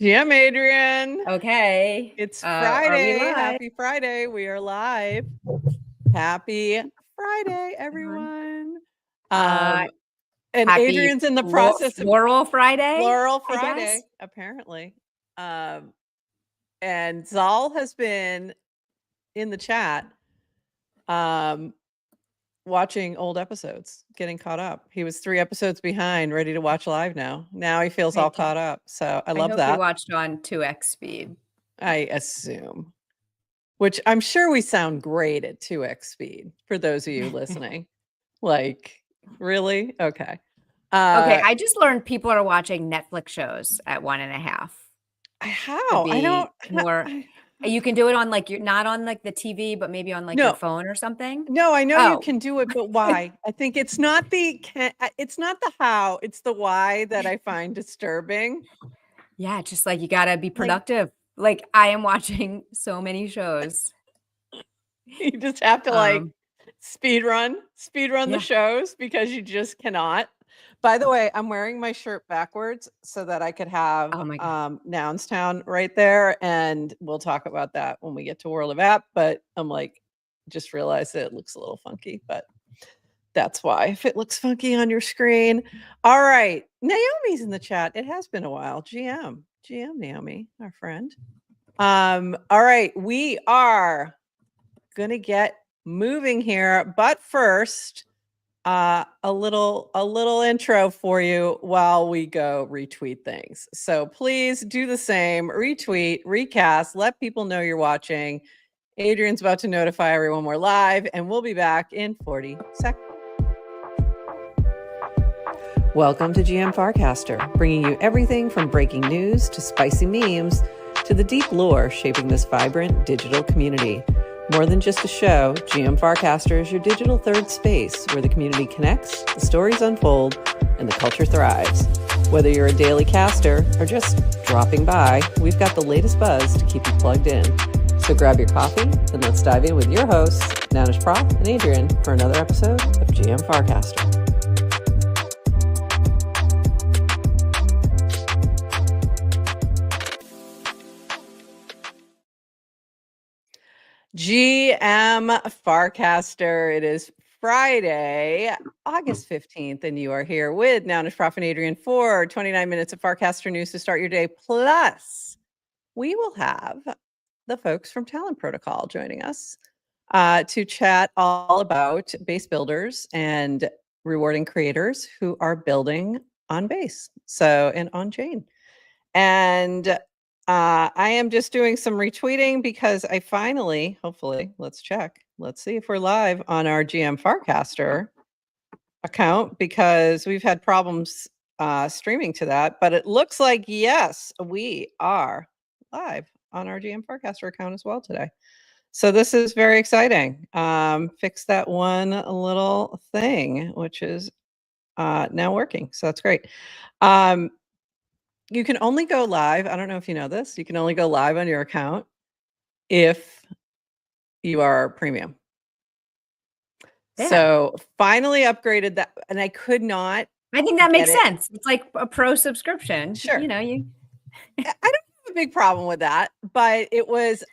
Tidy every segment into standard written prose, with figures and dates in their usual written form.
GM Adrian. Okay. It's Are we Friday. live? Happy Friday. We are live. Happy Friday, everyone. And Happy Adrian's in the process of Floral Friday. Floral I Friday, guess. apparently. And Zal has been in the chat watching old episodes, getting caught up. He was 3 episodes behind, ready to watch live now. Now he feels all caught up. So I love hope that. you watched on 2x speed. I assume. Which I'm sure we sound great at 2x speed for those of you listening. Like, really? Okay. Okay, I just learned people are watching Netflix shows at 1.5. How? I don't. More. You can do it on like you're not on like the TV, but maybe on like your phone or something. No, I know you can do it, but why? I think it's not the how, it's the why that I find disturbing. Yeah, just like you gotta be productive. Like I am watching so many shows. You just have to speed run the shows because you just cannot. By the way, I'm wearing my shirt backwards so that I could have Nounstown right there, and we'll talk about that when we get to World of App. But I'm like, just realized that it looks a little funky, but that's why. If it looks funky on your screen. All right. Naomi's in the chat. It has been a while. GM Naomi, our friend. All right. We are going to get moving here. But first, a little intro for you while we go retweet things. So please do the same. Retweet, recast, let people know you're watching. Adrian's about to notify everyone we're live, and we'll be back in 40 seconds. Welcome to GM Farcaster, bringing you everything from breaking news to spicy memes to the deep lore shaping this vibrant digital community. More than just a show, GM Farcaster is your digital third space where the community connects, the stories unfold, and the culture thrives. Whether you're a daily caster or just dropping by, we've got the latest buzz to keep you plugged in. So grab your coffee and let's dive in with your hosts, Nanish Prof and Adrian, for another episode of GM Farcaster. GM Farcaster. It is Friday, August 15th, and you are here with Nanish Prof and Adrian for 29 minutes of Farcaster news to start your day. Plus, we will have the folks from Talent Protocol joining us to chat all about base builders and rewarding creators who are building on base, and on chain. And I am just doing some retweeting because I finally, hopefully, let's check. Let's see if we're live on our GM Farcaster account because we've had problems streaming to that. But it looks like, yes, we are live on our GM Farcaster account as well today. So this is very exciting. Fix that one little thing, which is now working. So that's great. You can only go live. I don't know if you know this. You can only go live on your account if you are premium. Yeah. So finally upgraded that, and I could not. I think that makes sense. It's like a pro subscription. Sure. You know, I don't have a big problem with that, but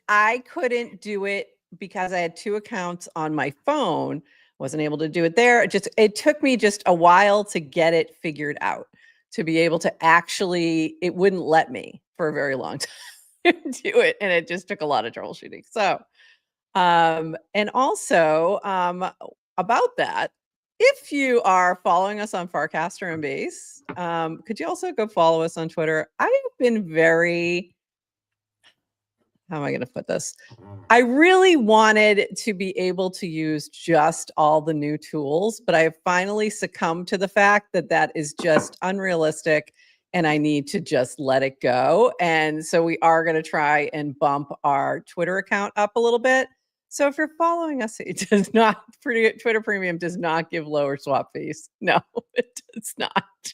I couldn't do it because I had 2 accounts on my phone. Wasn't able to do it there. It took me just a while to get it figured out, to be able to actually, it wouldn't let me for a very long time do it. And it just took a lot of troubleshooting. So, and also about that, if you are following us on Farcaster and Base, could you also go follow us on Twitter? I have been how am I going to put this? I really wanted to be able to use just all the new tools, but I have finally succumbed to the fact that that is just unrealistic and I need to just let it go. And so we are going to try and bump our Twitter account up a little bit. So if you're following us, it does not, Twitter Premium does not give lower swap fees. No, it does not.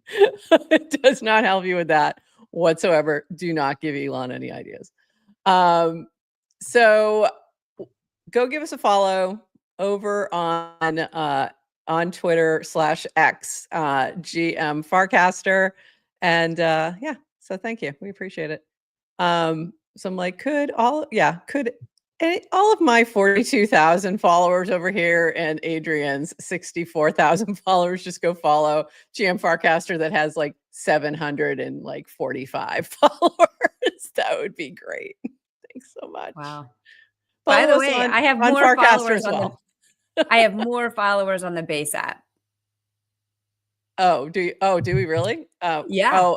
It does not help you with that whatsoever. Do not give Elon any ideas. So go give us a follow over on Twitter /X, GM Farcaster. And yeah, so thank you. We appreciate it. So I'm like, could all of my 42,000 followers over here and Adrian's 64,000 followers just go follow GM Farcaster that has like 745 followers? That would be great. Thanks so much. Wow. By Follow the us way, on I have on more Farcaster followers as on the well. I have more followers on the Base app. Oh, do we really? Yeah.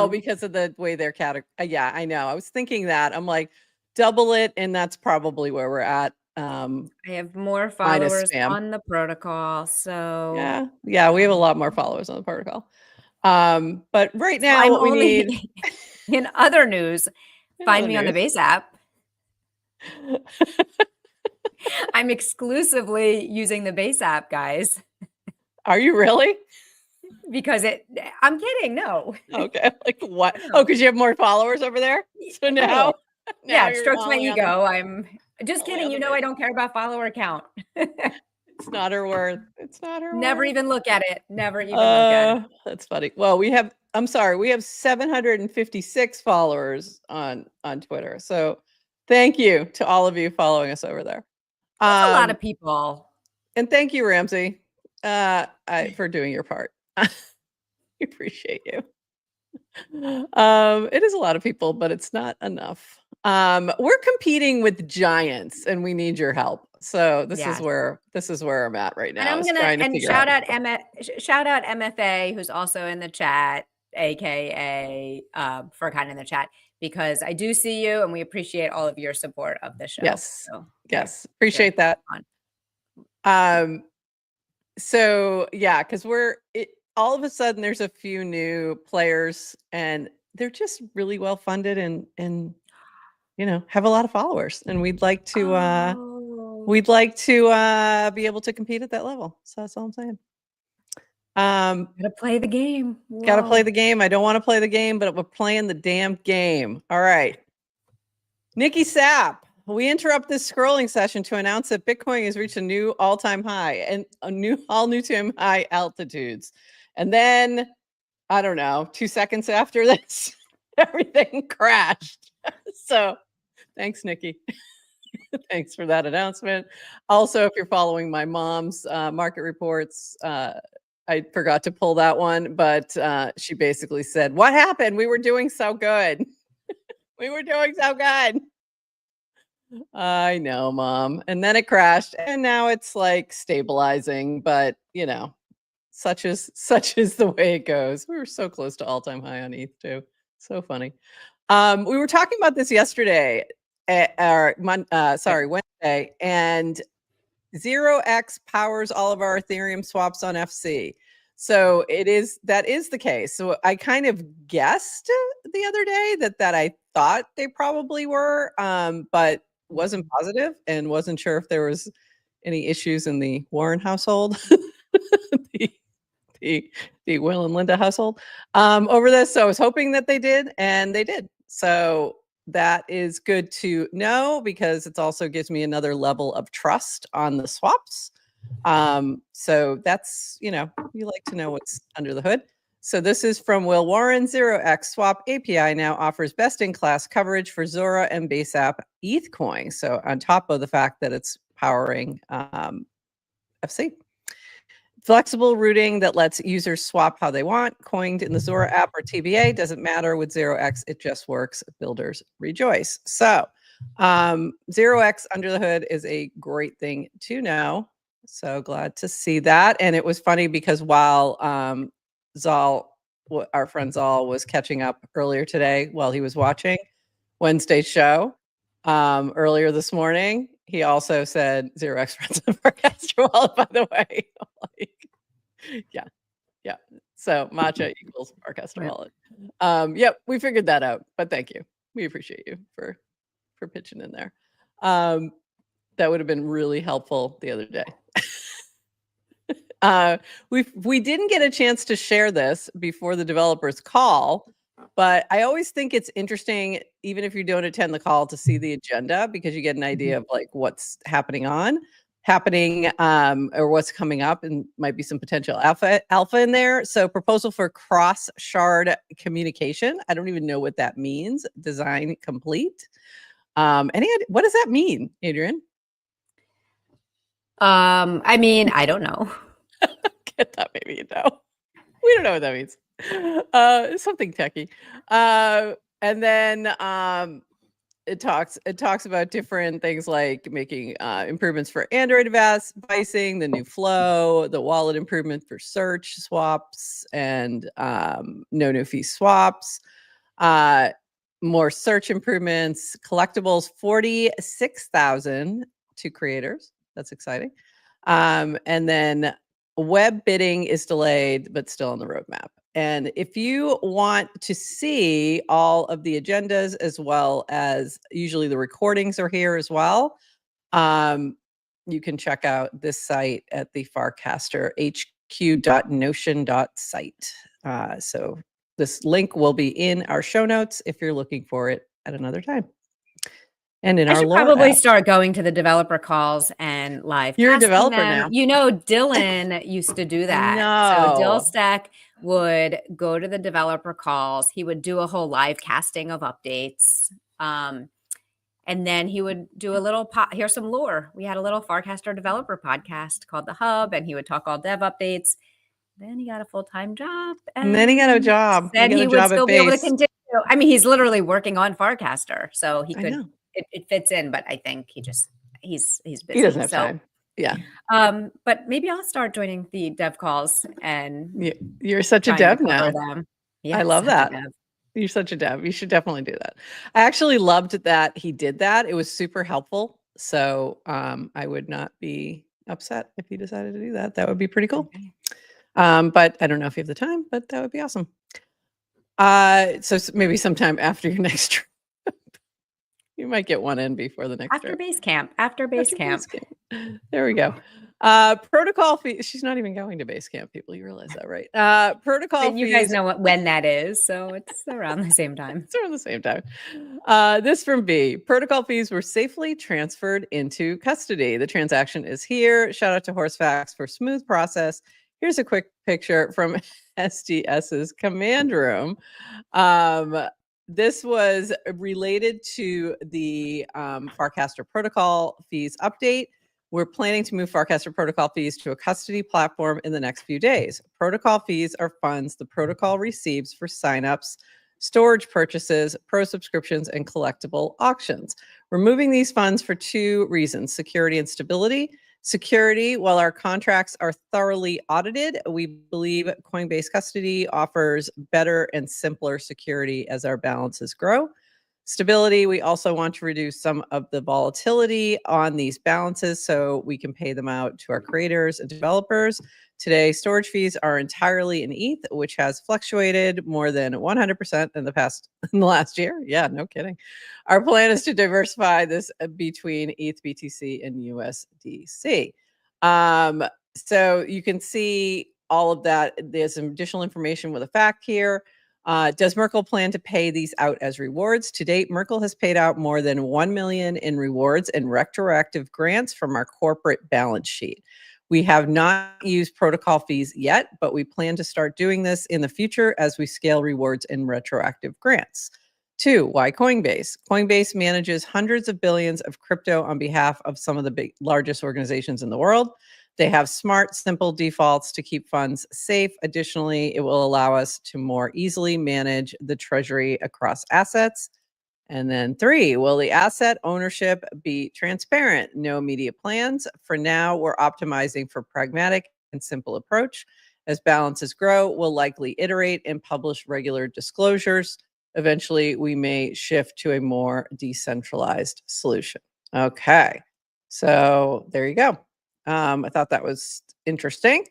Because of the way they're yeah, I know. I was thinking that. I'm like, double it, and that's probably where we're at. I have more Minus followers spam. on the protocol, so Yeah, we have a lot more followers on the protocol. But right so now I'm what we only need in other news, in find other me on the news. Base app. I'm exclusively using the Base app, guys, Are you really? because I'm kidding, no. Okay. Like what? Oh, No. because you have more followers over there? So now No. Yeah, it you're strokes my only on the ego. I'm just only kidding, on the I Base. don't care about follower count. It's not her worth. It's not her Never worth. even look at it. Never even look at it. That's funny. Well, we have 756 followers on Twitter. So thank you to all of you following us over there. That's a lot of people. And thank you, Ramsey, for doing your part. We appreciate you. It is a lot of people, but it's not enough. We're competing with giants, and we need your help. So this is where I'm at right now. And I'm gonna shout out MFA, who's also in the chat, aka for kind in the chat, because I do see you, and we appreciate all of your support of the show. Yes, so, yes, appreciate that. So yeah, because all of a sudden there's a few new players, and they're just really well funded and have a lot of followers, and we'd like to be able to compete at that level. So that's all I'm saying. Gotta play the game. Gotta play the game. I don't want to play the game, but we're playing the damn game. All right. Nikki Sapp, we interrupt this scrolling session to announce that Bitcoin has reached a new all-time high and all new time high altitudes. And then, I don't know, 2 seconds after this, everything crashed. So thanks, Nikki. Thanks for that announcement. Also, if you're following my mom's market reports, I forgot to pull that one, but she basically said, "What happened? We were doing so good. We were doing so good." I know, Mom. And then it crashed, and now it's like stabilizing, but such is the way it goes. We were so close to all-time high on ETH too. So funny. We were talking about this yesterday, Wednesday, and 0x powers all of our Ethereum swaps on FC. So that is the case. So I kind of guessed the other day that I thought they probably were, but wasn't positive and wasn't sure if there was any issues in the Warren household, the Will and Linda household, over this. So I was hoping that they did, and they did. So that is good to know, because it also gives me another level of trust on the swaps. So that's, you like to know what's under the hood. So this is from Will Warren. 0x Swap API now offers best-in-class coverage for Zora and Base App ETH coin. So on top of the fact that it's powering FC. Flexible routing that lets users swap how they want, coined in the Zora app or TBA, doesn't matter with 0x, it just works. Builders rejoice. So 0x under the hood is a great thing to know. So glad to see that. And it was funny because while our friend Zal was catching up earlier today while he was watching Wednesday's show earlier this morning, he also said 0x runs the Farcaster wallet, by the way. Yeah. So matcha equals Farcaster wallet. Yep, we figured that out, but thank you. We appreciate you for pitching in there. That would have been really helpful the other day. We didn't get a chance to share this before the developers call, but I always think it's interesting, even if you don't attend the call, to see the agenda, because you get an idea of like what's happening on. happening or what's coming up, and might be some potential alpha in there. So proposal for cross shard communication. I don't even know what that means. Design complete. What does that mean, Adrian? I mean, I don't know. Get that, maybe you know. We don't know what that means. Something techie. And then it talks about different things like making improvements for Android devices, the new flow, the wallet improvement for search swaps, and no new fee swaps. More search improvements, collectibles, 46,000 to creators. That's exciting. And then web bidding is delayed, but still on the roadmap. And if you want to see all of the agendas, as well as usually the recordings are here as well, you can check out this site at the Farcaster hq.notion.site. So this link will be in our show notes if you're looking for it at another time. And in I our should lore probably app. start going to the developer calls and live. You're a casting developer them. now. You know, Dylan used to do that. No. So Dill Stack would go to the developer calls. He would do a whole live casting of updates. And then he would do a little here's some lore. We had a little Farcaster developer podcast called The Hub, and he would talk all dev updates. Then he got a full-time job. And then he got a job. Then he would still be able to continue. I mean, he's literally working on Farcaster, so he could. It fits in, but I think he's busy. He doesn't have time. Yeah. But maybe I'll start joining the dev calls, and you're such a dev now. Yes, I love that. You're such a dev. You should definitely do that. I actually loved that he did that. It was super helpful. So I would not be upset if he decided to do that. That would be pretty cool. Okay. But I don't know if you have the time, but that would be awesome. So maybe sometime after your next trip. You might get one in before the next after base camp. After base camp. There we go. Protocol fee. She's not even going to base camp, people. You realize that, right? Protocol fees. You guys know when that is, so it's around the same time. It's around the same time. This from B. Protocol fees were safely transferred into custody. The transaction is here. Shout out to Horsefax for smooth process. Here's a quick picture from SDS's command room. This was related to the Farcaster protocol fees update. We're planning to move Farcaster protocol fees to a custody platform in the next few days. Protocol fees are funds the protocol receives for signups, storage purchases, pro subscriptions, and collectible auctions. We're moving these funds for two reasons: security and stability. Security, while our contracts are thoroughly audited, we believe Coinbase Custody offers better and simpler security as our balances grow. Stability, we also want to reduce some of the volatility on these balances so we can pay them out to our creators and developers. Today, storage fees are entirely in ETH, which has fluctuated more than 100% in the last year. Yeah, no kidding. Our plan is to diversify this between ETH, BTC, and USDC. So you can see all of that. There's some additional information with a fact here. Does Merkle plan to pay these out as rewards? To date, Merkle has paid out more than 1 million in rewards and retroactive grants from our corporate balance sheet. We have not used protocol fees yet, but we plan to start doing this in the future as we scale rewards and retroactive grants. 2, why Coinbase? Coinbase manages hundreds of billions of crypto on behalf of some of the largest organizations in the world. They have smart, simple defaults to keep funds safe. Additionally, it will allow us to more easily manage the treasury across assets. And then 3, will the asset ownership be transparent? No media plans. For now, we're optimizing for pragmatic and simple approach. As balances grow, we'll likely iterate and publish regular disclosures. Eventually, we may shift to a more decentralized solution. Okay, so there you go. I thought that was interesting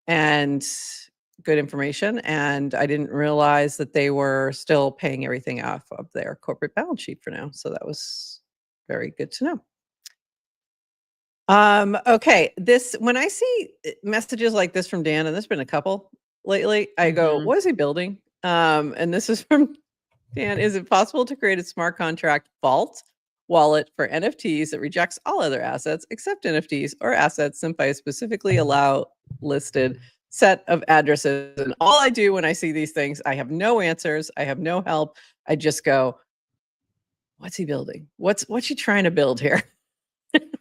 and good information. And I didn't realize that they were still paying everything off of their corporate balance sheet for now. So that was very good to know. Okay, when I see messages like this from Dan, and there's been a couple lately, I go, what is he building? And this is from Dan. Is it possible to create a smart contract vault wallet for NFTs that rejects all other assets except NFTs or assets sent by a specifically allow listed set of addresses. And all I do when I see these things, I have no answers. I have no help. I just go, what's he building? What's he trying to build here?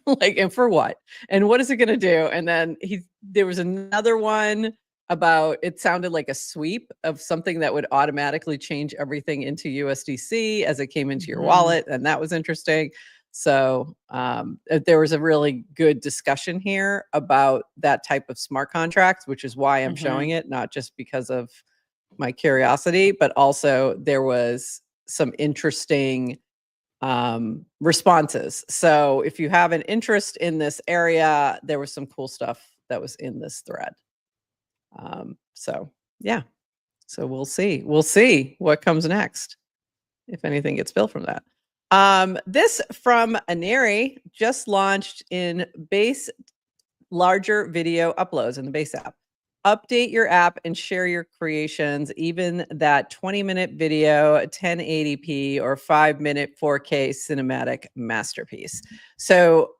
Like, and for what? And what is it going to do? And then there was another one about, it sounded like a sweep of something that would automatically change everything into USDC as it came into your wallet. And that was interesting. So there was a really good discussion here about that type of smart contract, which is why I'm showing it, not just because of my curiosity, but also there was some interesting responses. So if you have an interest in this area, there was some cool stuff that was in this thread. So yeah, so we'll see what comes next, if anything gets built from that. This from Aneri, just launched in Base larger video uploads in the Base app. Update your app and share your creations, even that 20-minute video, 1080p, or 5-minute 4K cinematic masterpiece. So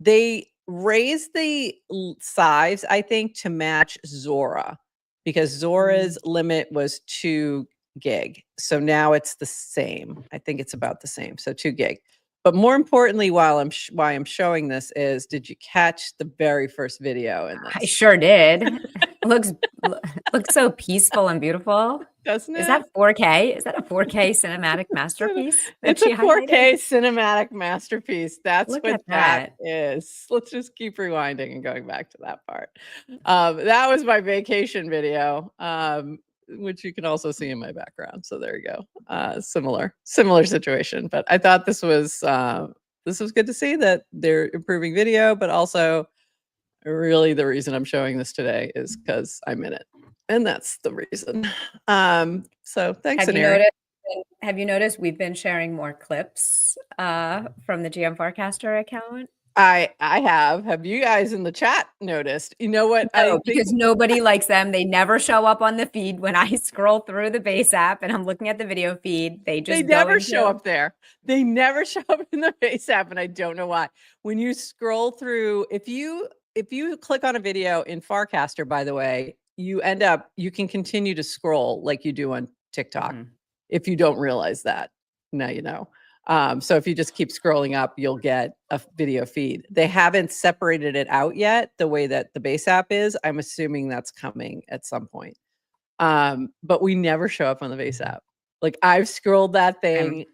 they raised the size, I think, to match Zora, because Zora's limit was 2 gig. So now it's the same. I think it's about the same. So 2 gig. But more importantly, why I'm showing this is, did you catch the very first video in this? I sure did. looks so peaceful and beautiful. Doesn't it? Is that 4K? Is that a 4K cinematic masterpiece? It's a 4K cinematic masterpiece. That's Look what at that is. Let's just keep rewinding and going back to that part. That was my vacation video, which you can also see in my background. So there you go. Similar situation. But I thought this was good to see that they're improving video, but also really the reason I'm showing this today is because I'm in it. And that's the reason. So thanks, Aneri. Have you noticed we've been sharing more clips from the GM Farcaster account? I have. Have you guys in the chat noticed? You know what? No, because nobody likes them. They never show up on the feed. When I scroll through the Base app and I'm looking at the video feed, they never show up there. They never show up in the Base app, and I don't know why. When you scroll through, if you click on a video in Farcaster, by the way, you can continue to scroll like you do on TikTok. If you don't realize that, now you know. So if you just keep scrolling up, you'll get a video feed. They haven't separated it out yet the way that the Base app is. I'm assuming that's coming at some point. But we never show up on the Base app. Like, I've scrolled that thing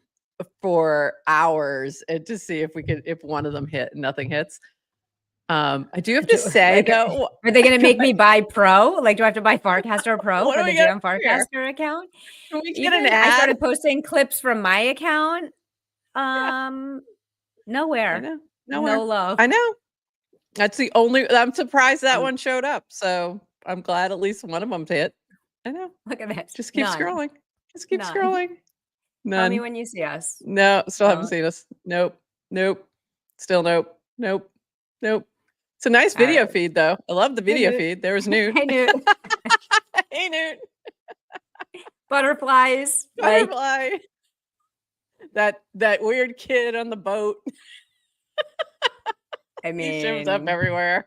for hours to see if one of them hit and nothing hits. I do have to say, though, are they going to make me buy Pro? Like, do I have to buy Farcaster Pro for the GM Farcaster account? Can we get an ad? I started posting clips from my account. Nowhere. No love. I know. That's the only. I'm surprised that one showed up. So I'm glad at least one of them hit. I know. Look at this. Just keep scrolling. Just keep scrolling. None. Tell me when you see us. No, still haven't seen us. Nope. Still nope. It's a nice video feed, though. I love the video feed. There was Newt. Hey, Newt. Hey, Newt. Butterflies. Butterfly. That weird kid on the boat. I mean, he shows up everywhere.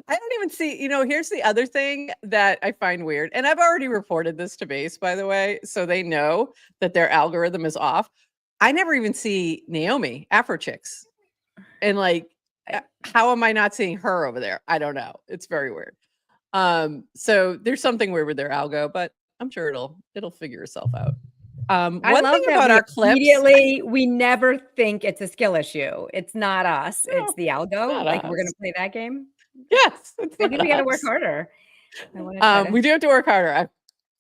I don't even see, here's the other thing that I find weird. And I've already reported this to Base, by the way, so they know that their algorithm is off. I never even see Naomi, Afro Chicks. And how am I not seeing her over there? I don't know. It's very weird. So there's something weird with their algo, but I'm sure it'll figure itself out. One thing about our clips, immediately, we never think it's a skill issue. It's not us. No, it's the algo. Like, we're going to play that game. Yes. I think we got to work harder. We do have to work harder.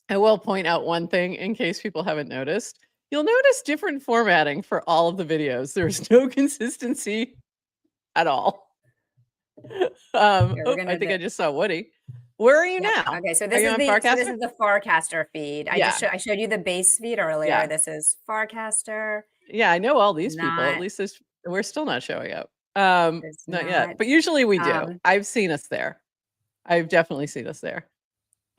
I will point out one thing in case people haven't noticed. You'll notice different formatting for all of the videos. There's no consistency at all. I think I just saw Woody. Where are you now? Okay, so this is the Farcaster feed. I showed you the Base feed earlier. Yeah. This is Farcaster. Yeah, I know all these people. At least we're still not showing up. Not yet, but usually we do. I've seen us there. I've definitely seen us there.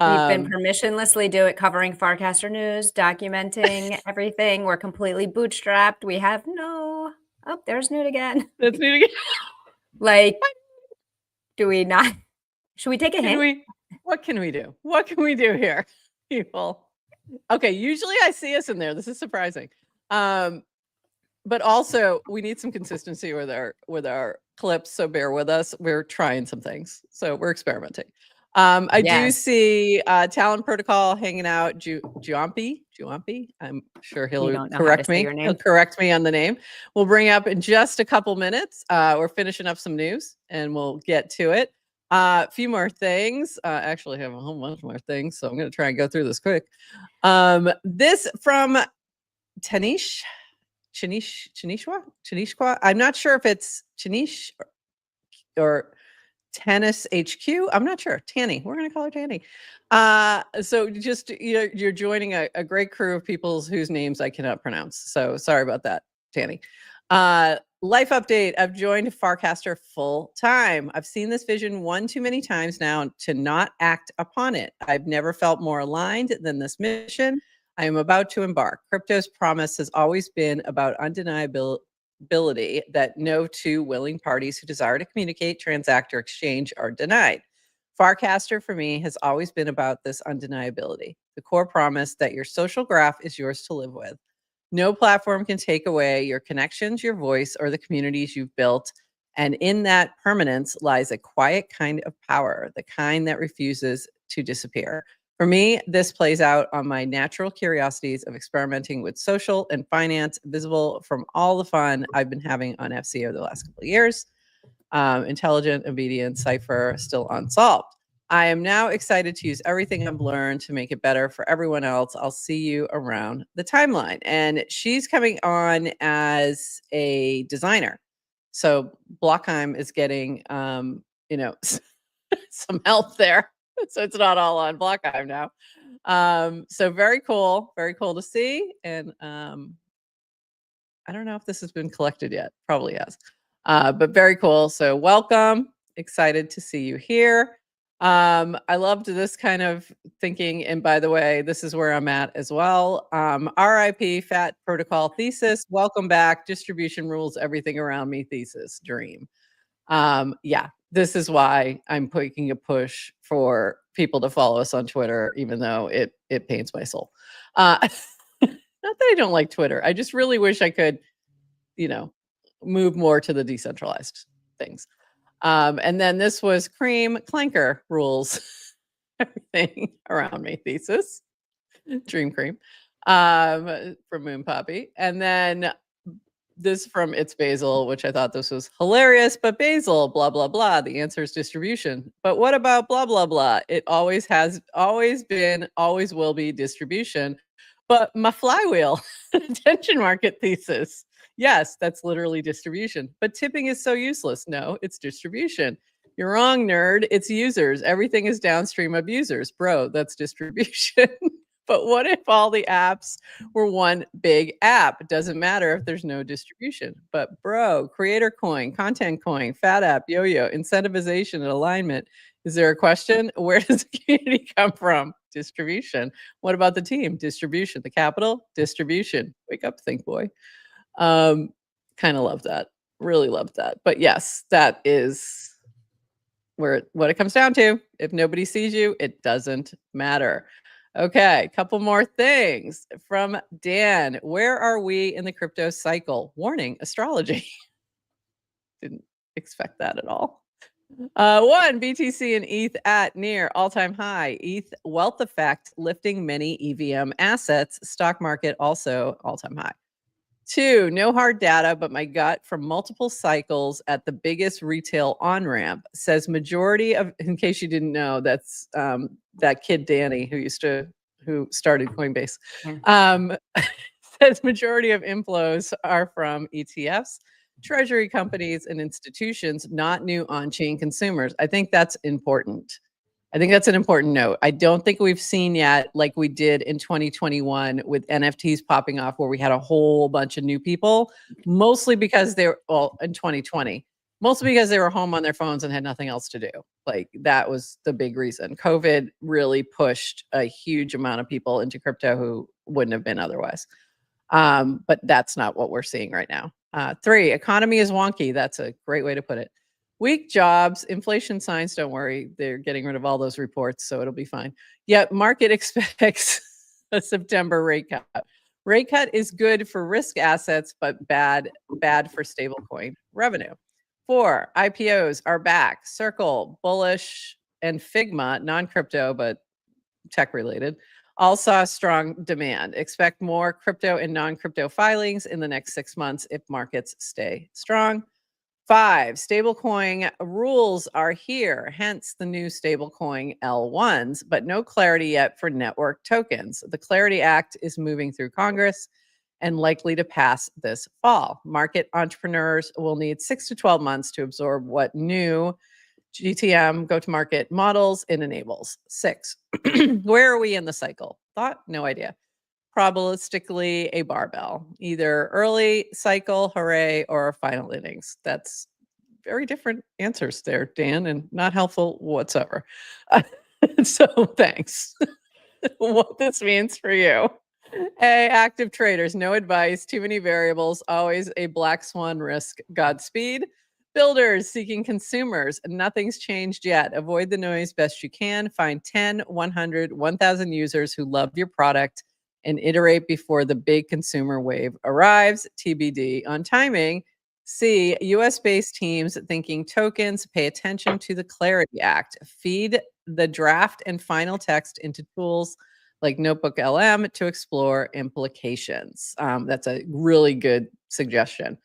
We've been permissionlessly covering Farcaster news, documenting everything. We're completely bootstrapped. We have no Oh, there's Newt again. That's Newt again. Like, do we not? Should we take a hint? What can we do? What can we do here, people? Okay, usually I see us in there. This is surprising. But also we need some consistency with our clips, so bear with us. We're trying some things, so we're experimenting. I do see Talent Protocol hanging out. Juampi. I'm sure he'll correct me. He'll correct me on the name. We'll bring up in just a couple minutes. We're finishing up some news, and we'll get to it. A few more things. Actually, I have a whole bunch more things, so I'm going to try and go through this quick. This from Tanishqua. I'm not sure if it's Tanish or Tennis HQ. I'm not sure. Tanny. We're going to call her Tanny. So just, you're joining a great crew of people whose names I cannot pronounce. So sorry about that, Tanny. Life update. I've joined Farcaster full time. I've seen this vision one too many times now to not act upon it. I've never felt more aligned than this mission I am about to embark. Crypto's promise has always been about undeniability that no two willing parties who desire to communicate, transact, or exchange are denied. Farcaster for me has always been about this undeniability, the core promise that your social graph is yours to live with. No platform can take away your connections, your voice, or the communities you've built. And in that permanence lies a quiet kind of power, the kind that refuses to disappear. For me, this plays out on my natural curiosities of experimenting with social and finance, visible from all the fun I've been having on FC over the last couple of years. Intelligent, obedient, cipher, still unsolved. I am now excited to use everything I've learned to make it better for everyone else. I'll see you around the timeline. And she's coming on as a designer. So Blockheim is getting, some help there. So it's not all on Blockheim now. So very cool to see. And I don't know if this has been collected yet. Probably has. But very cool. So welcome. Excited to see you here. I loved this kind of thinking. And by the way, this is where I'm at as well. RIP Fat Protocol thesis. Welcome back. Distribution rules everything around me thesis dream. Yeah, this is why I'm making a push for people to follow us on Twitter, even though it pains my soul. Not that I don't like Twitter. I just really wish I could, move more to the decentralized things. And then this was Cream Clanker rules everything around me thesis. Dream Cream from Moon Poppy. And then this from It's Basil, which I thought this was hilarious, but Basil, blah, blah, blah. The answer is distribution. But what about blah, blah, blah? It always has, always been, always will be distribution. But my flywheel, attention market thesis. Yes, that's literally distribution. But tipping is so useless. No, it's distribution. You're wrong, nerd. It's users. Everything is downstream of users. Bro, that's distribution. But what if all the apps were one big app? It doesn't matter if there's no distribution. But bro, creator coin, content coin, fat app, yo-yo, incentivization and alignment. Is there a question? Where does the community come from? Distribution. What about the team? Distribution. The capital? Distribution. Wake up, think boy. Kind of love that. Really love that. But yes, that is what it comes down to. If nobody sees you, it doesn't matter. Okay, couple more things from Dan. Where are we in the crypto cycle? Warning, astrology. Didn't expect that at all. One, BTC and ETH at near all-time high. ETH wealth effect lifting many EVM assets. Stock market also all-time high. 2, no hard data, but my gut from multiple cycles at the biggest retail on-ramp says majority of, in case you didn't know, that's that kid Danny who started Coinbase. Yeah. Says majority of inflows are from ETFs, treasury companies, and institutions, not new on-chain consumers. I think that's important. I think that's an important note. I don't think we've seen yet, like we did in 2021 with NFTs popping off, where we had a whole bunch of new people, mostly because in 2020, mostly because they were home on their phones and had nothing else to do. Like that was the big reason. COVID really pushed a huge amount of people into crypto who wouldn't have been otherwise. But that's not what we're seeing right now. 3, economy is wonky. That's a great way to put it. Weak jobs, inflation signs, don't worry. They're getting rid of all those reports, so it'll be fine. Yet market expects a September rate cut. Rate cut is good for risk assets, but bad for stablecoin revenue. 4, IPOs are back. Circle, Bullish, and Figma, non-crypto, but tech related, all saw strong demand. Expect more crypto and non-crypto filings in the next 6 months if markets stay strong. 5, stablecoin rules are here, hence the new stablecoin L1s, but no clarity yet for network tokens. The Clarity Act is moving through Congress and likely to pass this fall. Market entrepreneurs will need 6 to 12 months to absorb what new GTM go-to-market models it enables. 6, where are we in the cycle? Thought? No idea. Probabilistically a barbell, either early cycle, hooray, or final innings. That's very different answers there, Dan, and not helpful whatsoever. So thanks. What this means for you. A, active traders, no advice, too many variables, always a black swan risk. Godspeed. Builders seeking consumers, nothing's changed yet. Avoid the noise best you can. Find 10, 100, 1,000 users who love your product and iterate before the big consumer wave arrives. TBD on timing. C, US-based teams thinking tokens, pay attention to the Clarity Act. Feed the draft and final text into tools like Notebook LM to explore implications. That's a really good suggestion.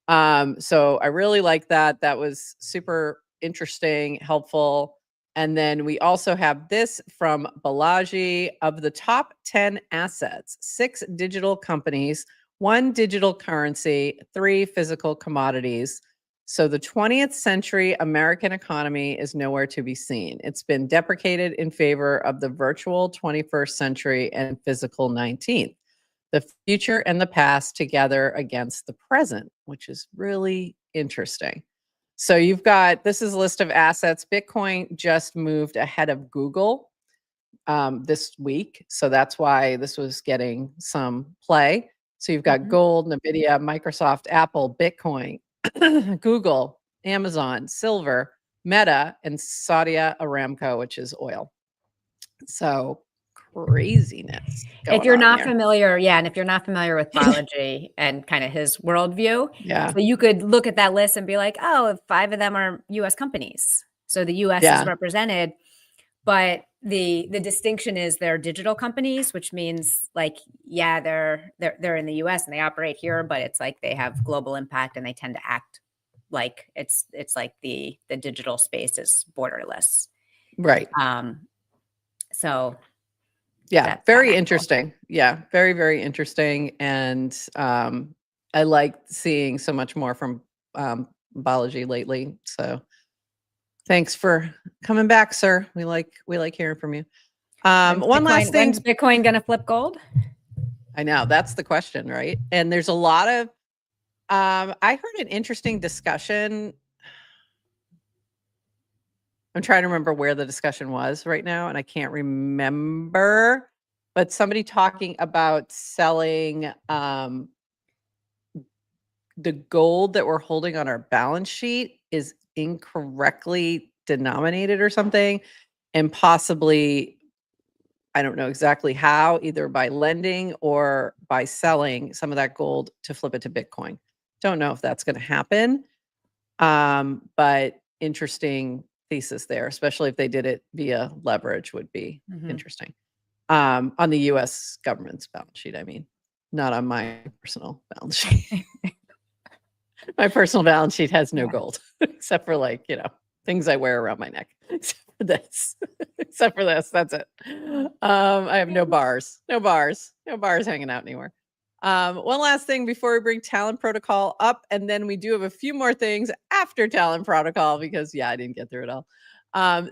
So I really like that. That was super interesting, helpful. And then we also have this from Balaji. Of the top 10 assets, 6 digital companies, 1 digital currency, 3 physical commodities. So the 20th century American economy is nowhere to be seen. It's been deprecated in favor of the virtual 21st century and physical 19th. The future and the past together against the present, which is really interesting. So you've got, this is a list of assets. Bitcoin just moved ahead of Google this week. So that's why this was getting some play. So you've got gold, NVIDIA, Microsoft, Apple, Bitcoin, Google, Amazon, silver, Meta, and Saudi Aramco, which is oil. So craziness If you're going on not there. familiar, and if you're not familiar with Balaji and kind of his worldview, Yeah. so you could look at that list and be like, oh, 5 of them are US companies. So the US is represented, but the distinction is they're digital companies, which means like, yeah, they're in the US and they operate here, but it's like they have global impact and they tend to act like it's like the digital space is borderless. Right. So yeah, very interesting. Yeah, very, very interesting. And I like seeing so much more from Balaji lately. So thanks for coming back, sir. We like hearing from you. One last thing. When's Bitcoin going to flip gold? I know, that's the question, right? And there's a lot of, I heard an interesting discussion. I'm trying to remember where the discussion was right now, and I can't remember, but somebody talking about selling the gold that we're holding on our balance sheet is incorrectly denominated or something, and possibly, I don't know exactly how, either by lending or by selling some of that gold to flip it to Bitcoin. Don't know if that's going to happen, but interesting thesis there, especially if they did it via leverage, would be interesting. On the US government's balance sheet, I mean, not on my personal balance sheet. My personal balance sheet has no gold, except for like, things I wear around my neck. Except for this. Except for this. That's it. I have no bars hanging out anymore. One last thing before we bring Talent Protocol up, and then we do have a few more things after Talent Protocol because, I didn't get through it all.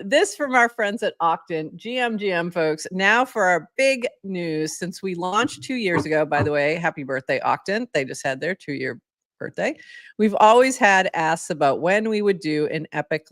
This from our friends at Octon, GM folks. Now for our big news, since we launched 2 years ago, by the way, happy birthday, Octon. They just had their 2-year birthday. We've always had asks about when we would do an epoch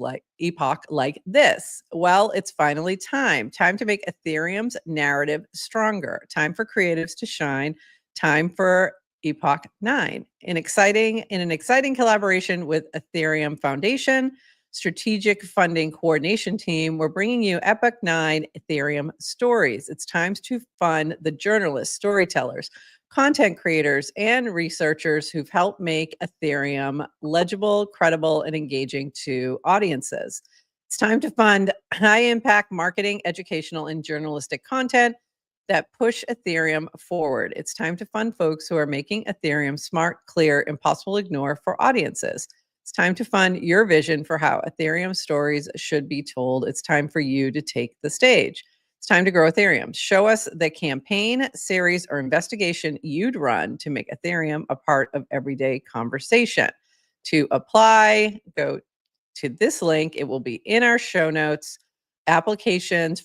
like this. Well, it's finally time to make Ethereum's narrative stronger, time for creatives to shine, time for Epoch 9. In an exciting collaboration with Ethereum Foundation, Strategic Funding Coordination Team, we're bringing you Epoch 9 Ethereum stories. It's time to fund the journalists, storytellers, content creators, and researchers who've helped make Ethereum legible, credible, and engaging to audiences. It's time to fund high-impact marketing, educational, and journalistic content that push Ethereum forward. It's time to fund folks who are making Ethereum smart, clear, and possible to ignore for audiences. It's time to fund your vision for how Ethereum stories should be told. It's time for you to take the stage. It's time to grow Ethereum. Show us the campaign, series, or investigation you'd run to make Ethereum a part of everyday conversation. To apply, go to this link. It will be in our show notes. Applications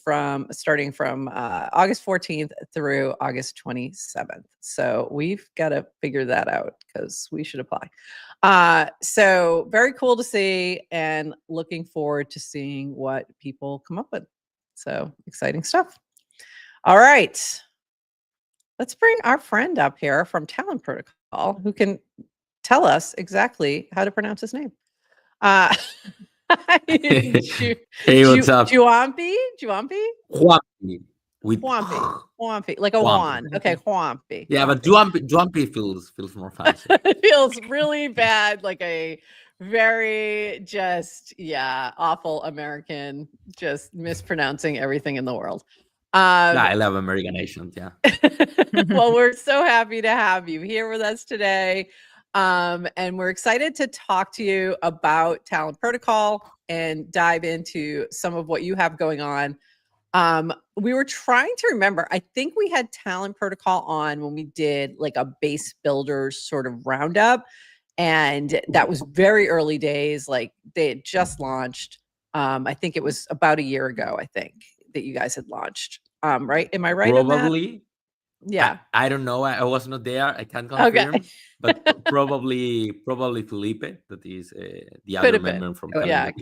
starting from August 14th through August 27th. So we've got to figure that out because we should apply. So very cool to see and looking forward to seeing what people come up with. So exciting stuff. All right. Let's bring our friend up here from Talent Protocol who can tell us exactly how to pronounce his name. Hey, what's up? Juampi? Juampi. With Juampi. Like a Juan. Okay, Juampi. Yeah, but Juampi feels more fancy. It feels really bad, like a very awful American, just mispronouncing everything in the world. I love American Asians, yeah. Well, we're so happy to have you here with us today. And we're excited to talk to you about Talent Protocol and dive into some of what you have going on. We were trying to remember, I think we had Talent Protocol on when we did like a base builders sort of roundup. And that was very early days. Like they had just launched. I think it was about a year ago, I think, that you guys had launched. Right? Am I right? Probably. Yeah. I don't know. I was not there. I can't confirm. Okay. But probably Felipe, that is the other member from Cali,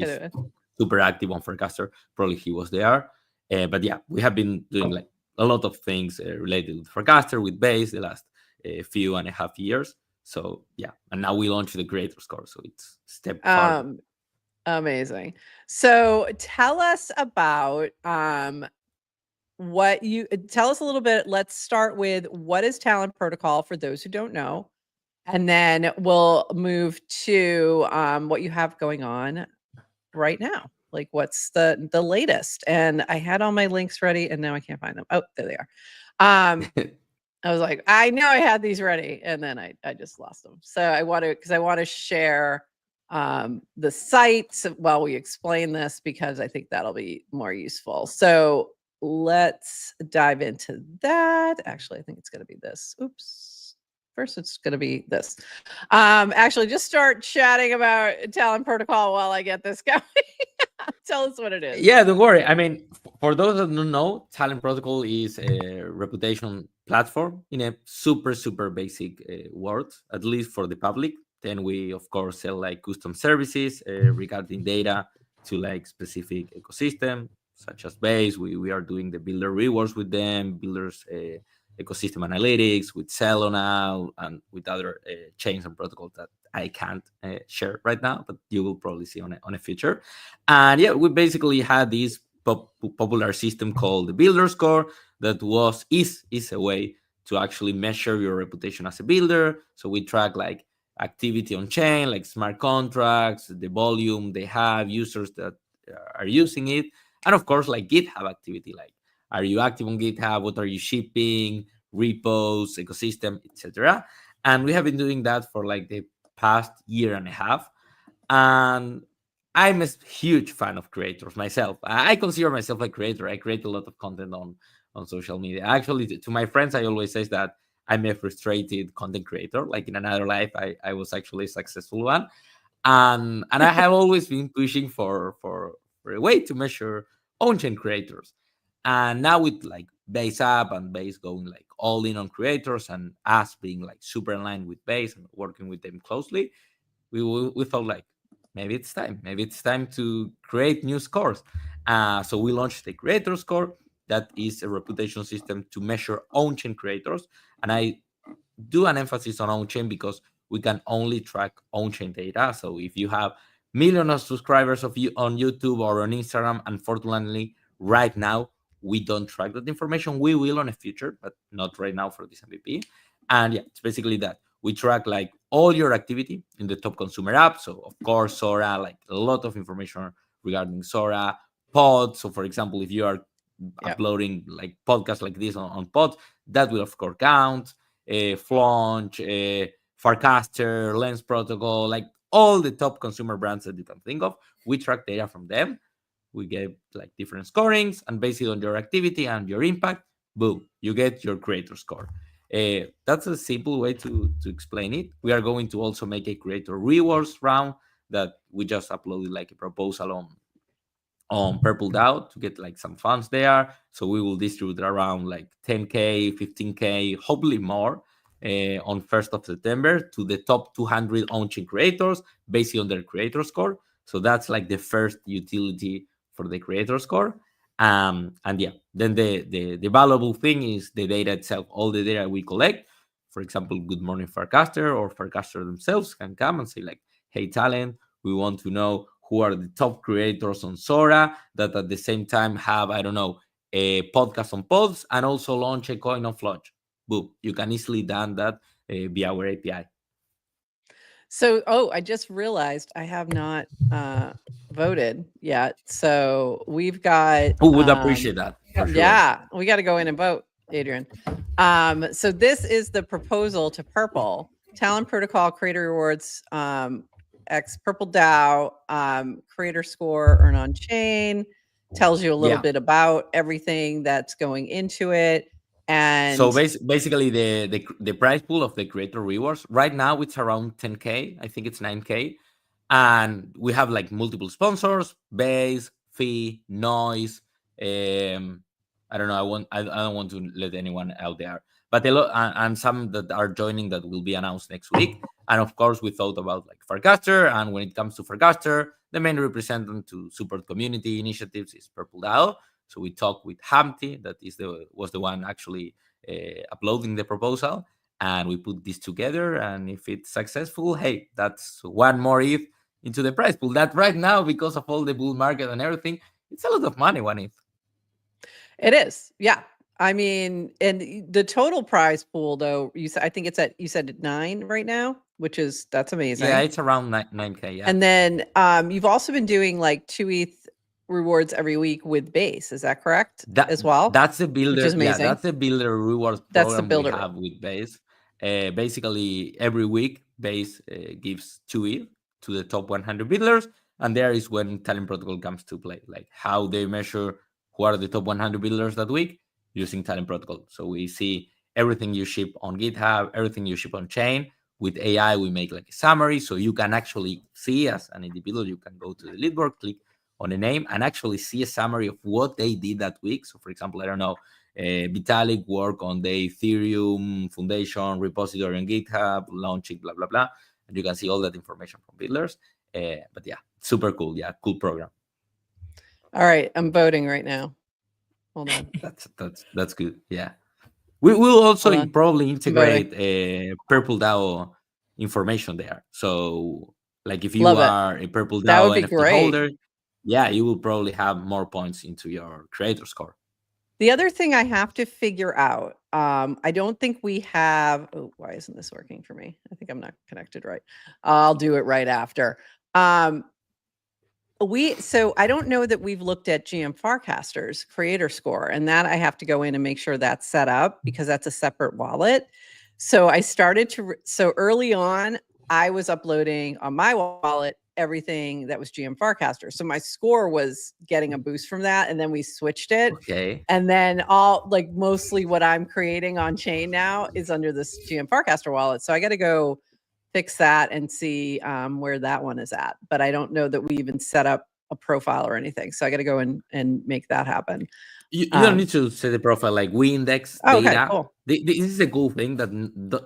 super active on Farcaster. Probably he was there. But yeah, we have been doing like a lot of things related with Farcaster, with Base the last few and a half years. So yeah, and now we launched the creator score. So it's step farther. Amazing. So tell us about tell us a little bit. Let's start with what is Talent Protocol for those who don't know, and then we'll move to what you have going on right now. Like what's the latest? And I had all my links ready and now I can't find them. Oh, there they are. I was like, I know I had these ready, and then I just lost them. So I want to share the sites while we explain this, because I think that'll be more useful. So let's dive into that. Actually, I think it's going to be this. Oops. First, it's going to be this. Actually, just start chatting about Talent Protocol while I get this going. Tell us what it is. Yeah, don't worry. I mean, for those that don't know, Talent Protocol is a reputation platform in a super basic words, at least for the public. Then we, of course, sell like custom services regarding data to like specific ecosystem, such as Base. We are doing the builder rewards with them, builders ecosystem analytics with Celo now, and with other chains and protocols that I can't share right now, but you will probably see on a future. And yeah, we basically had this popular system called the builder score that is a way to actually measure your reputation as a builder. So we track like activity on chain, like smart contracts, the volume they have, users that are using it, and of course like GitHub activity, like are you active on GitHub, what are you shipping, repos, ecosystem, etc. And we have been doing that for like the past year and a half, and I'm a huge fan of creators myself. I consider myself a creator. I create a lot of content on social media. Actually, to my friends, I always say that I'm a frustrated content creator. Like in another life, I was actually a successful one. And I have always been pushing for a way to measure on-chain creators. And now with like Base App and Base going like all in on creators, and us being like super aligned with Base and working with them closely, we felt like maybe it's time to create new scores. So we launched the creator score. That is a reputation system to measure on-chain creators. And I do an emphasis on on-chain because we can only track on-chain data. So if you have millions of subscribers of you on YouTube or on Instagram, unfortunately, right now we don't track that information. We will on the future, but not right now for this MVP. And yeah, it's basically that we track like all your activity in the top consumer app. So of course, Sora, like a lot of information regarding Sora, Pod. So for example, if you are uploading like podcasts like this on Pod, that will of course count. Flaunch, Farcaster, Lens Protocol, like all the top consumer brands that you can think of. We track data from them. We get like different scorings, and based on your activity and your impact, boom, you get your creator score. That's a simple way to explain it. We are going to also make a creator rewards round that we just uploaded like a proposal on Purple DAO to get like some funds there. So we will distribute around like 10K, 15K, hopefully more on 1st of September to the top 200 on-chain creators based on their creator score. So that's like the first utility for the creator score. And yeah, then the valuable thing is the data itself, all the data we collect. For example, Good Morning Farcaster or Farcaster themselves can come and say like, hey, talent, we want to know who are the top creators on Sora that at the same time have, I don't know, a podcast on Pods and also launch a coin on Flaunch. Boom. You can easily done that via our API. So, I just realized I have not voted yet. So we've got. Who would appreciate that? For sure. Yeah, we got to go in and vote, Adrian. So this is the proposal to Purple Talent Protocol Creator Rewards X Purple DAO creator score earn on chain, tells you a little bit about everything that's going into it. And so basically the prize pool of the creator rewards right now it's around 10K. I think it's 9K. And we have like multiple sponsors, Base, Fee, Noise. I don't know. I don't want to let anyone out there, but a lot and some that are joining that will be announced next week. And of course, we thought about like Farcaster. And when it comes to Farcaster, the main representative to support community initiatives is Purple DAO. So we talked with Hamti, that was the one actually uploading the proposal, and we put this together. And if it's successful, hey, that's one more ETH into the prize pool. That right now, because of all the bull market and everything, it's a lot of money. One ETH. It is, yeah. I mean, and the total prize pool, though, I think you said 9 right now, that's amazing. Yeah, it's around 9K. Yeah. And then you've also been doing like 2 ETH rewards every week with Base. Is that correct? As well? That's the builder. Which is amazing. Yeah, that's the builder rewards program That's the builder we have with Base. Basically, every week, Base gives 2 ETH to the top 100 builders. And there is when Talent Protocol comes to play, like how they measure who are the top 100 builders that week using Talent Protocol. So we see everything you ship on GitHub, everything you ship on chain. With AI, we make like a summary. So you can actually see as an individual, you can go to the leaderboard, click on a name, and actually see a summary of what they did that week. So for example, I don't know, Vitalik work on the Ethereum Foundation repository on GitHub, launching, blah, blah, blah. And you can see all that information from builders. But yeah, super cool. Yeah, cool program. All right, I'm voting right now. Hold on. That's good. Yeah, we will also probably integrate Purple DAO information there. So like if you are a Purple DAO NFT holder, yeah, you will probably have more points into your creator score. The other thing I have to figure out, I don't think we have. Oh, why isn't this working for me? I think I'm not connected right. I'll do it right after. So I don't know that we've looked at GM Farcaster's creator score, and that I have to go in and make sure that's set up because that's a separate wallet. So I started so early on, I was uploading on my wallet everything that was GM Farcaster. So my score was getting a boost from that, and then we switched it. Okay. And then mostly what I'm creating on chain now is under this GM Farcaster wallet. So I got to go fix that and see where that one is at. But I don't know that we even set up a profile or anything. So I got to go and make that happen. You don't need to set the profile. Like we index data. Okay, cool. This is a cool thing that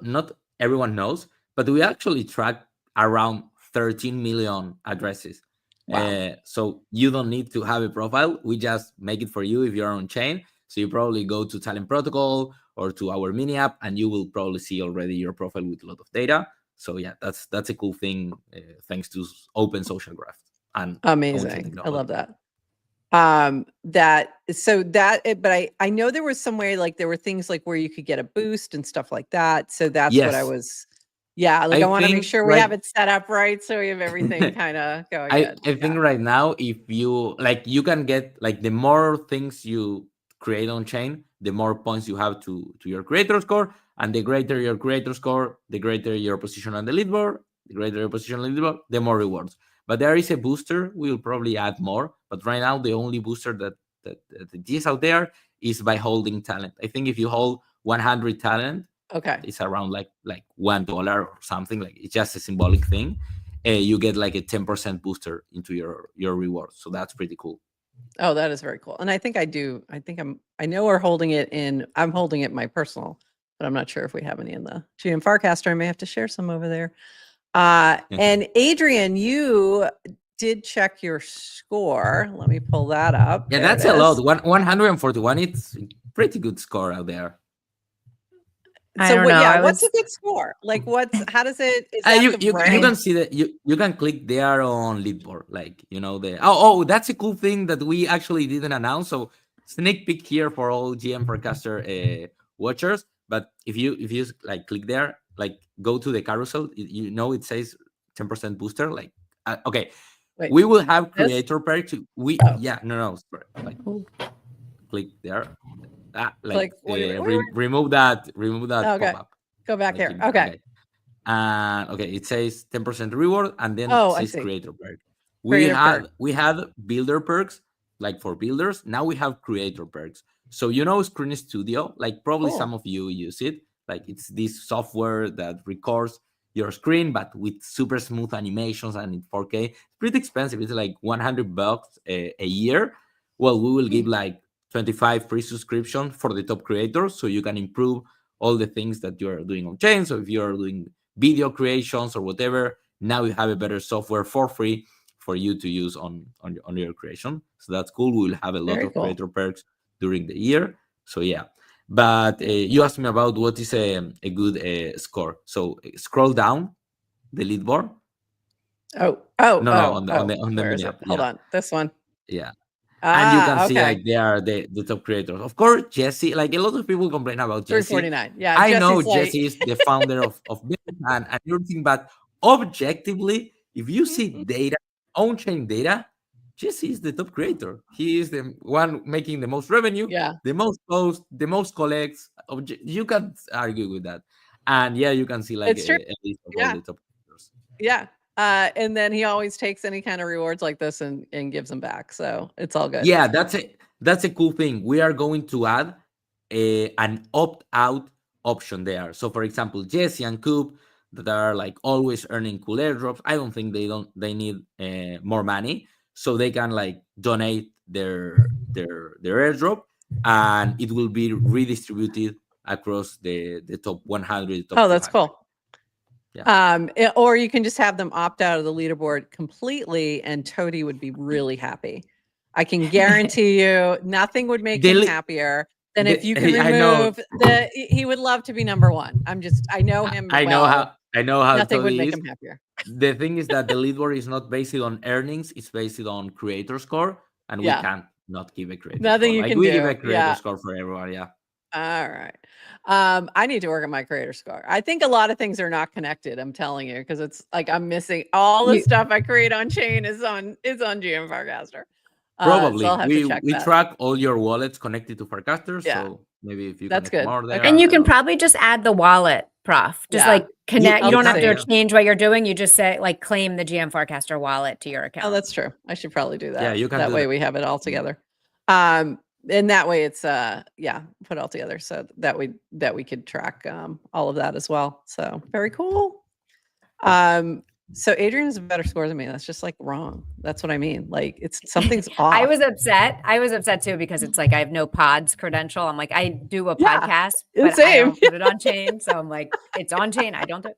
not everyone knows, but we actually track around 13 million addresses. Wow. So you don't need to have a profile. We just make it for you if you're on chain. So you probably go to Talent Protocol or to our mini app, and you will probably see already your profile with a lot of data. So yeah, that's a cool thing, thanks to open social graph and on-chain Amazing. I technology. love that. But I know there was some way, like there were things like where you could get a boost and stuff like that. So that's what I Yes. was, like I want to make think sure we right- have it set up right, so we have everything kind of going I good. think right now, if you like, you can get like the more things you create on chain, the more points you have to your creator score, and the greater your creator score, the greater your position on the leaderboard. The greater your position on the leaderboard, the more rewards. But there is a booster. We will probably add more. But right now, the only booster that is out there is by holding talent. I think if you hold 100 talent, Okay. it's around like $1 or something. Like, it's just a symbolic thing. You get like a 10% booster into your reward. So that's pretty cool. Oh, that is very cool. And I think I know we're holding it I'm holding it in my personal, but I'm not sure if we have any in the GM Farcaster. I may have to share some over there. And Adrian, you did check your score. Let me pull that up. Yeah, There that's it a lot. is. 141. It's a pretty good score out there. I don't know. What's a good score? Like how does it, is that you the rank? can see that you can click there on leadboard, like, that's a cool thing that we actually didn't announce. So sneak peek here for all GM Farcaster watchers. But if you like click there, like go to the carousel, it says 10% booster. Like, okay, Wait, we will have this? creator perks. Sorry, like click there. Like, wait. Remove that Okay. pop-up. Go back Like, here. Okay. And it says 10% reward, and then Oh, it I says see. creator perk. Creator perk. We had builder perks, like for builders. Now we have creator perks. So Screen Studio, like probably Cool. some of you use it. Like, it's this software that records your screen, but with super smooth animations and in 4K. It's pretty expensive. It's like $100 a year. Well, we will give like 25 free subscription for the top creators, so you can improve all the things that you're doing on chain. So if you're doing video creations or whatever, now you have a better software for free for you to use on your creation. So that's cool. We will have a lot Very of cool. creator perks during the year. So yeah. But you asked me about what is a good score. So scroll down the leadboard. On the Where is mini it? app. Hold Yeah. on. This one. Yeah. And you can see Okay. like they are the top creators. Of course, Jesse, like a lot of people complain about Jesse. 349. Yeah. I know Jesse's like, Jesse is the founder of Bit and everything, but objectively, if you see data, on-chain data, Jesse is the top creator. He is the one making the most revenue, yeah. the most posts, the most collects. You can argue with that. And yeah, you can see like It's true. a list of Yeah. all the top creators. Yeah. And then he always takes any kind of rewards like this and gives them back. So it's all good. Yeah, that's a cool thing. We are going to add an opt-out option there. So for example, Jesse and Coop that are like always earning cool airdrops, I don't think they need more money, so they can like donate their airdrop, and it will be redistributed across the top 100. Top that's 200. cool. Yeah. Or you can just have them opt out of the leaderboard completely, and Toady would be really happy. I can guarantee you nothing would make him happier than if you can remove he would love to be number one. I know him I know how nothing would Toady make is. him happier. The thing is that the leaderboard is not based on earnings; it's based on creator score, and we can't not give a creator Nothing score. you Like, can we do. give a creator score for everyone. Yeah. All right. I need to work on my creator score. I think a lot of things are not connected. I'm telling you, because it's like I'm missing all the stuff I create on chain is on GM Farcaster. Probably. So I'll have to check we that. track all your wallets connected to Farcaster. Yeah. So maybe if you That's connect good. more there. Okay. And you can probably just add the wallet, Prof. Just like connect. You don't have to change what you're doing. You just say like claim the GM Farcaster wallet to your account. Oh, that's true. I should probably do that. Yeah, you can that do way that. we have it all together. And that way it's put all together so that we could track all of that as well. So very cool. So Adrian has a better score than me. That's just like wrong. That's what I mean. Like something's off. I was upset too, because it's like I have no pods credential. I'm like, I do a podcast, but I don't put it on chain. So I'm like, it's on chain. I don't do it.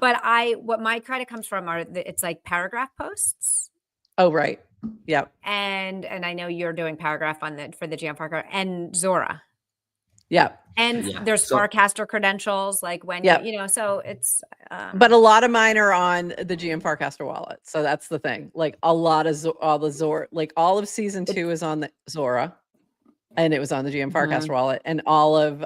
But what my credit comes from it's like paragraph posts. Oh, right. Yep. And I know you're doing paragraph for the GM Farcaster and Zora. Yeah. And Yeah. there's So Farcaster credentials, like when Yep. you know, so it's But a lot of mine are on the GM Farcaster wallet. So that's the thing. Like a lot of all the Zora, like all of season 2 is on the Zora, and it was on the GM Farcaster wallet, and all of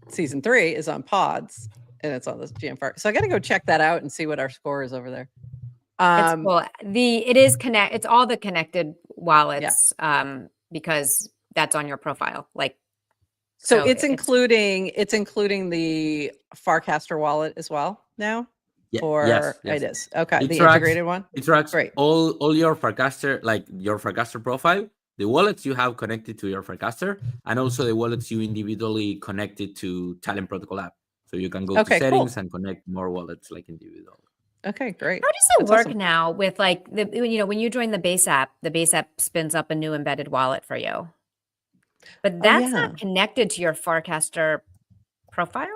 season 3 is on Pods, and it's on the GM Farc. So I got to go check that out and see what our score is over there. it's cool. It's all the connected wallets because that's on your profile. Like so it's including the Farcaster wallet as well now? yeah, Or yes. it is. Okay, It the tracks, integrated one? it tracks Great. all your Farcaster, like your Farcaster profile, the wallets you have connected to your Farcaster, and also the wallets you individually connected to Talent Protocol app. So you can go to Okay, cool. settings and connect more wallets like individual. Okay, great. How does it That's work awesome. now with like when you join the Base app spins up a new embedded wallet for you. But that's not connected to your Farcaster profile.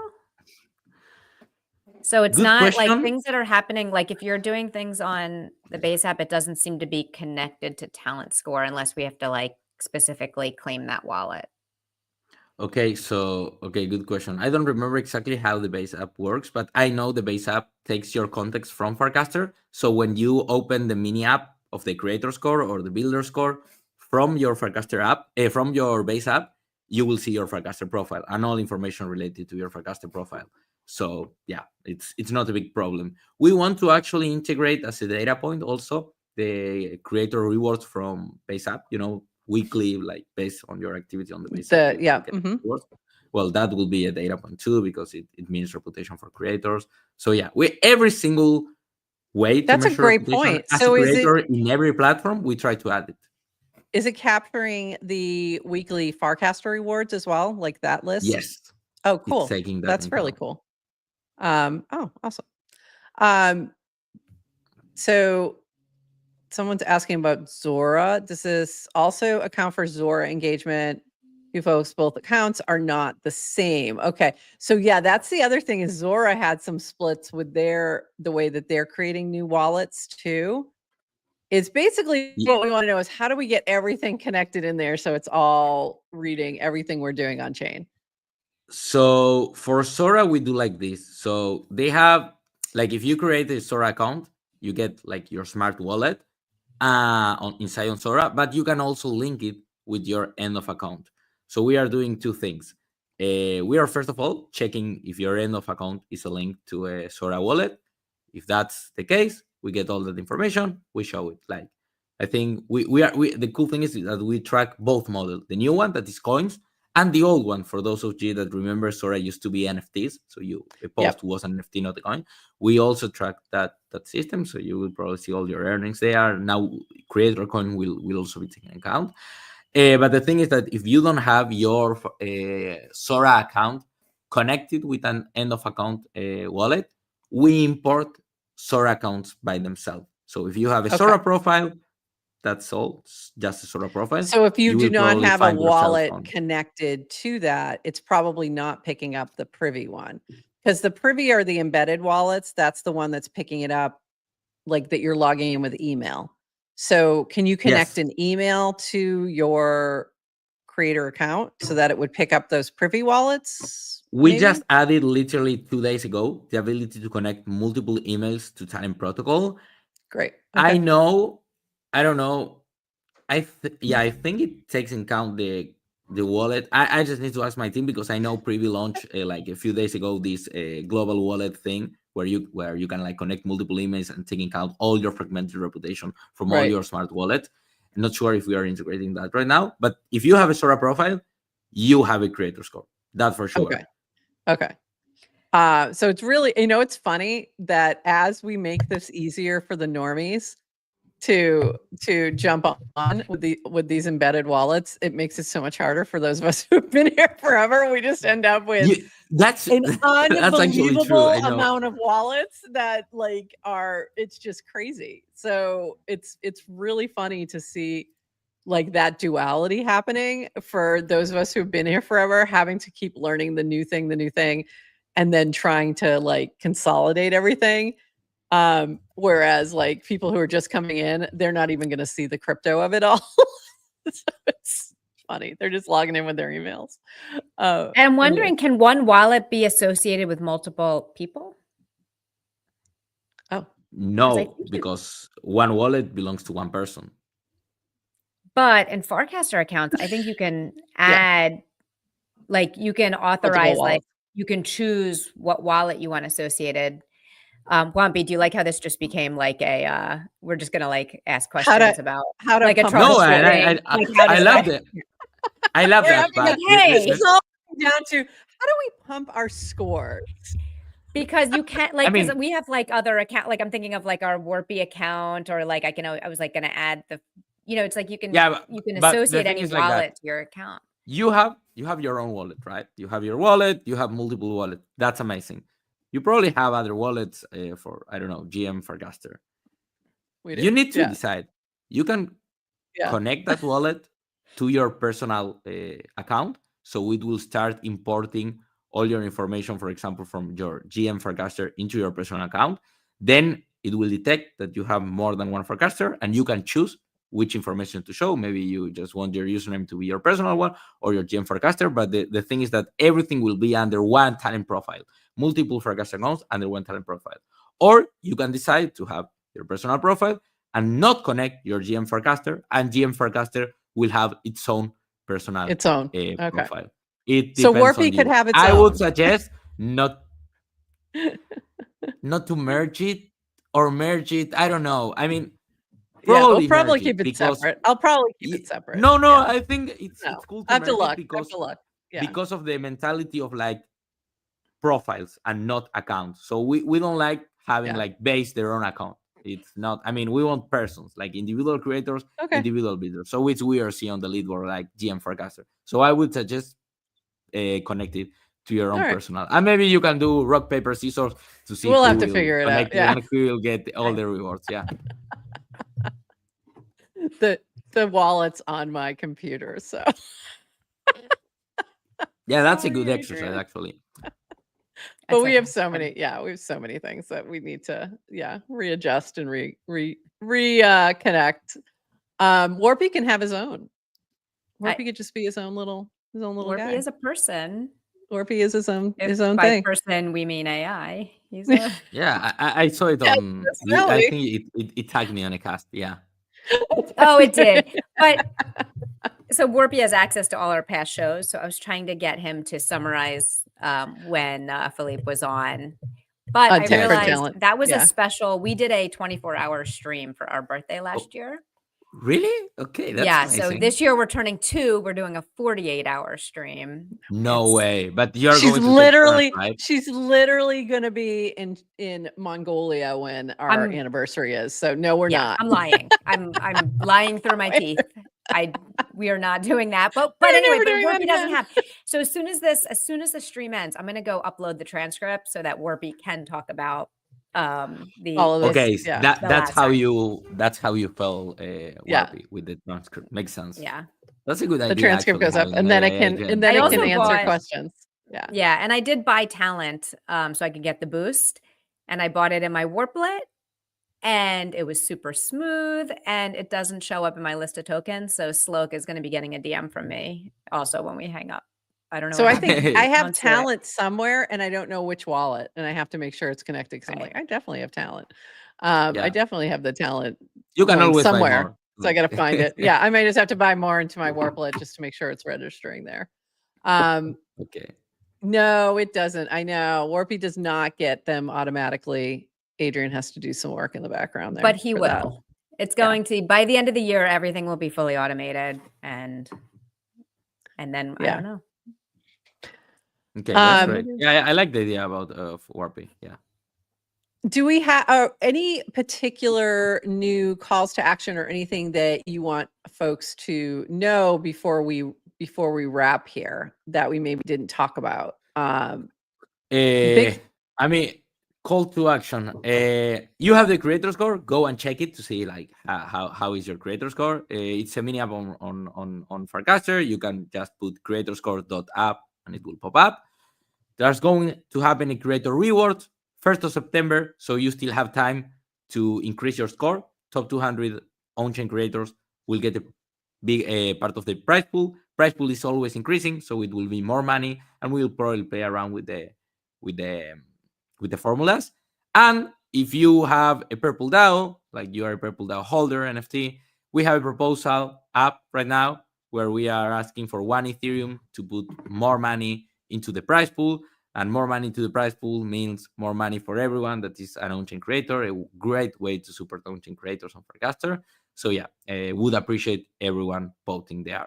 So it's Good not like question. things that are happening. Like if you're doing things on the Base app, it doesn't seem to be connected to Talent Score unless we have to like specifically claim that wallet. Okay, good question. I don't remember exactly how the base app works, but I know the base app takes your context from Farcaster. So when you open the mini app of the creator score or the builder score from your Farcaster app, from your base app, you will see your Farcaster profile and all information related to your Farcaster profile. So yeah, it's not a big problem. We want to actually integrate as a data point also the creator rewards from base app, weekly, like based on your activity on the base app. Rewards. Well, that will be a data point too, because it means reputation for creators. So yeah, every single way to That's a measure great reputation point. as So a is creator in every platform, we try to add it. Is it capturing the weekly Farcaster rewards as well, like that list? Yes. Oh, It's cool. taking that That's into really account. cool. Oh, awesome. So someone's asking about Zora. Does this also account for Zora engagement? You folks, both accounts are not the same. Okay. So yeah, that's the other thing is Zora had some splits with the way that they're creating new wallets too. It's basically what we want to know is how do we get everything connected in there so it's all reading everything we're doing on chain? So for Sora, we do like this. So they have, like, if you create a Sora account, you get like your smart wallet inside on Sora, but you can also link it with your end of account. So we are doing two things. We are first of all checking if your end of account is a link to a Sora wallet. If that's the case, we get all that information. We show it. Like, I think the cool thing is that we track both models, the new one that is coins and the old one. For those of you that remember, Sora used to be NFTs, so a post was an NFT, not a coin. We also track that system, so you will probably see all your earnings there. Now, creator coin will also be taken into account. But the thing is that if you don't have your Sora account connected with an end of account wallet, we import Sora accounts by themselves. So if you have a Sora profile, that's all. It's just a Sora profile. So if you do not have a wallet on connected to that, it's probably not picking up the Privy one, because the Privy are the embedded wallets. That's the one that's picking it up, like that you're logging in with email. So can you connect an email to your creator account so that it would pick up those Privy wallets? We just added literally 2 days ago the ability to connect multiple emails to Talent Protocol. Great. Okay. I don't know. I think it takes in account the wallet. I just need to ask my team, because I know Privy launched like a few days ago this global wallet thing where you can like connect multiple emails and take in account all your fragmented reputation from all your smart wallet. I'm not sure if we are integrating that right now, but if you have a Sora profile, you have a creator score. That for sure. Okay. So it's really, it's funny that as we make this easier for the normies to jump on with these embedded wallets, it makes it so much harder for those of us who've been here forever. We just end up with that's an unbelievable that's amount of wallets that it's just crazy. So it's really funny to see like that duality happening for those of us who've been here forever, having to keep learning the new thing, and then trying to like consolidate everything. Whereas like people who are just coming in, they're not even going to see the crypto of it all. So funny. They're just logging in with their emails. And I'm anyway. wondering, can one wallet be associated with multiple people? Oh, 'Cause I No, think you- because one wallet belongs to one person. But in Farcaster accounts, I think you can add, like you can authorize, like wallets. you can choose what wallet you want associated. Wampy, do you like how this just became like a, we're just gonna like ask How questions to about how to like a pump No, the and troubleshooting? I Like how I does love that? that. I love We're that. having But like, hey, It's all down to how do we pump our scores? Because you can't I like, because mean, we have like other account, like I'm thinking of like our Warpy account, or like I was like gonna add the, it's like you can yeah, you can but the associate thing any is like that. wallet to your account. You have your own wallet, right? You have your wallet. You have multiple wallets. That's amazing. You probably have other wallets for, I don't know, GM Farcaster. We do. You need to Yeah. decide. You can Yeah. connect that wallet to your personal account, so it will start importing all your information, for example, from your GM Farcaster into your personal account. Then it will detect that you have more than one Farcaster, and you can choose which information to show. Maybe you just want your username to be your personal one or your GM Farcaster. But the thing is that everything will be under one talent profile, multiple Farcaster accounts under one talent profile. Or you can decide to have your personal profile and not connect your GM Farcaster, and GM Farcaster will have its own personal Its own. Okay. profile. It So depends on Warpy could you. have its I own. would suggest not to merge it, or merge it. I don't know. I mean, Yeah, probably we'll probably merge keep it because separate. I'll probably keep it separate. no, Yeah. I think it's No. cool I to have to merge look. it I have because to look. Yeah. because of the mentality of like profiles and not accounts. So we don't like having Yeah. like base their own account. It's not. I mean, we want persons, like individual creators, Okay. individual builders. So it's we are seeing on the leaderboard like GM Farcaster. So I would suggest connect it to your own All right. personal, and maybe you can do rock paper scissors to see We'll who have to will figure it out. connect it Yeah. and who will get all the rewards. Yeah, The wallet's on my computer. So yeah, that's a Sorry, good exercise Adrian. actually. But we okay. have so many, we have so many things that we need to, readjust and reconnect. Warpy can have his own. Warpy could just be his own little Warpy guy. is a person. Warpy is his own If own by thing. person we mean AI. He's a Yeah, I saw it Yeah, on. I personality. think it tagged me on a cast. Yeah. Oh, it did. But so Warpy has access to all our past shows. So I was trying to get him to summarize when Philippe was on. But I Tech for realized Talent. that was Yeah. a special. We did a 24-hour stream for our birthday last year. Really? Okay, that's Yeah. amazing. So this year we're turning 2. We're doing a 48-hour stream. No It's- way. But you're She's going to take literally turns, right? she's literally gonna be in Mongolia when our I'm- anniversary is. So no, we're yeah, not. I'm lying. I'm lying through my teeth. We are not doing that. But We're anyway, never but doing that Warpy doesn't again. have. So as soon as the stream ends, I'm gonna go upload the transcript so that Warpy can talk about the All of this. Okay, Yeah. that's last how time. you felt Yeah. Warpy with the transcript. Makes sense. Yeah. That's a good idea. The transcript actually, goes up having and then an it AI can agent. and then I it also can answer bought- questions. Yeah. Yeah, and I did buy talent so I could get the boost, and I bought it in my Warplet, and it was super smooth, and it doesn't show up in my list of tokens. So Sloke is going to be getting a DM from me also when we hang up. I don't know. So what I happened. think I have Don't do it. talent somewhere and I don't know which wallet and I have to make sure it's connected because I'm Right. like, I definitely have talent. Yeah. I definitely have the talent You can one always buy somewhere. more. So I got to find it. Yeah, I might just have to buy more into my Warplet just to make sure it's registering there. Okay. No, it doesn't. I know. Warpy does not get them automatically. Adrian has to do some work in the background there. But he for will. that. It's going to by the end of the year, everything will be fully automated, and then I Yeah. don't know. Okay, that's Um, great. Yeah, I like the idea about Warpy. Yeah. Do we have any particular new calls to action or anything that you want folks to know before we wrap here that we maybe didn't talk about? Big- I mean, call to action. You have the creator score. Go and check it to see like how is your creator score. It's a mini app on Farcaster. You can just put creatorscore.app and it will pop up. There's going to happen a creator reward 1st of September, so you still have time to increase your score. Top 200 on-chain creators will get a big part of the prize pool. price pool is always increasing, so it will be more money, and we'll probably play around with the formulas. And if you have a Purple DAO, like you are a Purple DAO holder NFT, we have a proposal up right now where we are asking for 1 Ethereum to put more money into the prize pool. And more money to the prize pool means more money for everyone that is an on-chain creator, a great way to support on-chain creators on Farcaster. So yeah, would appreciate everyone voting there.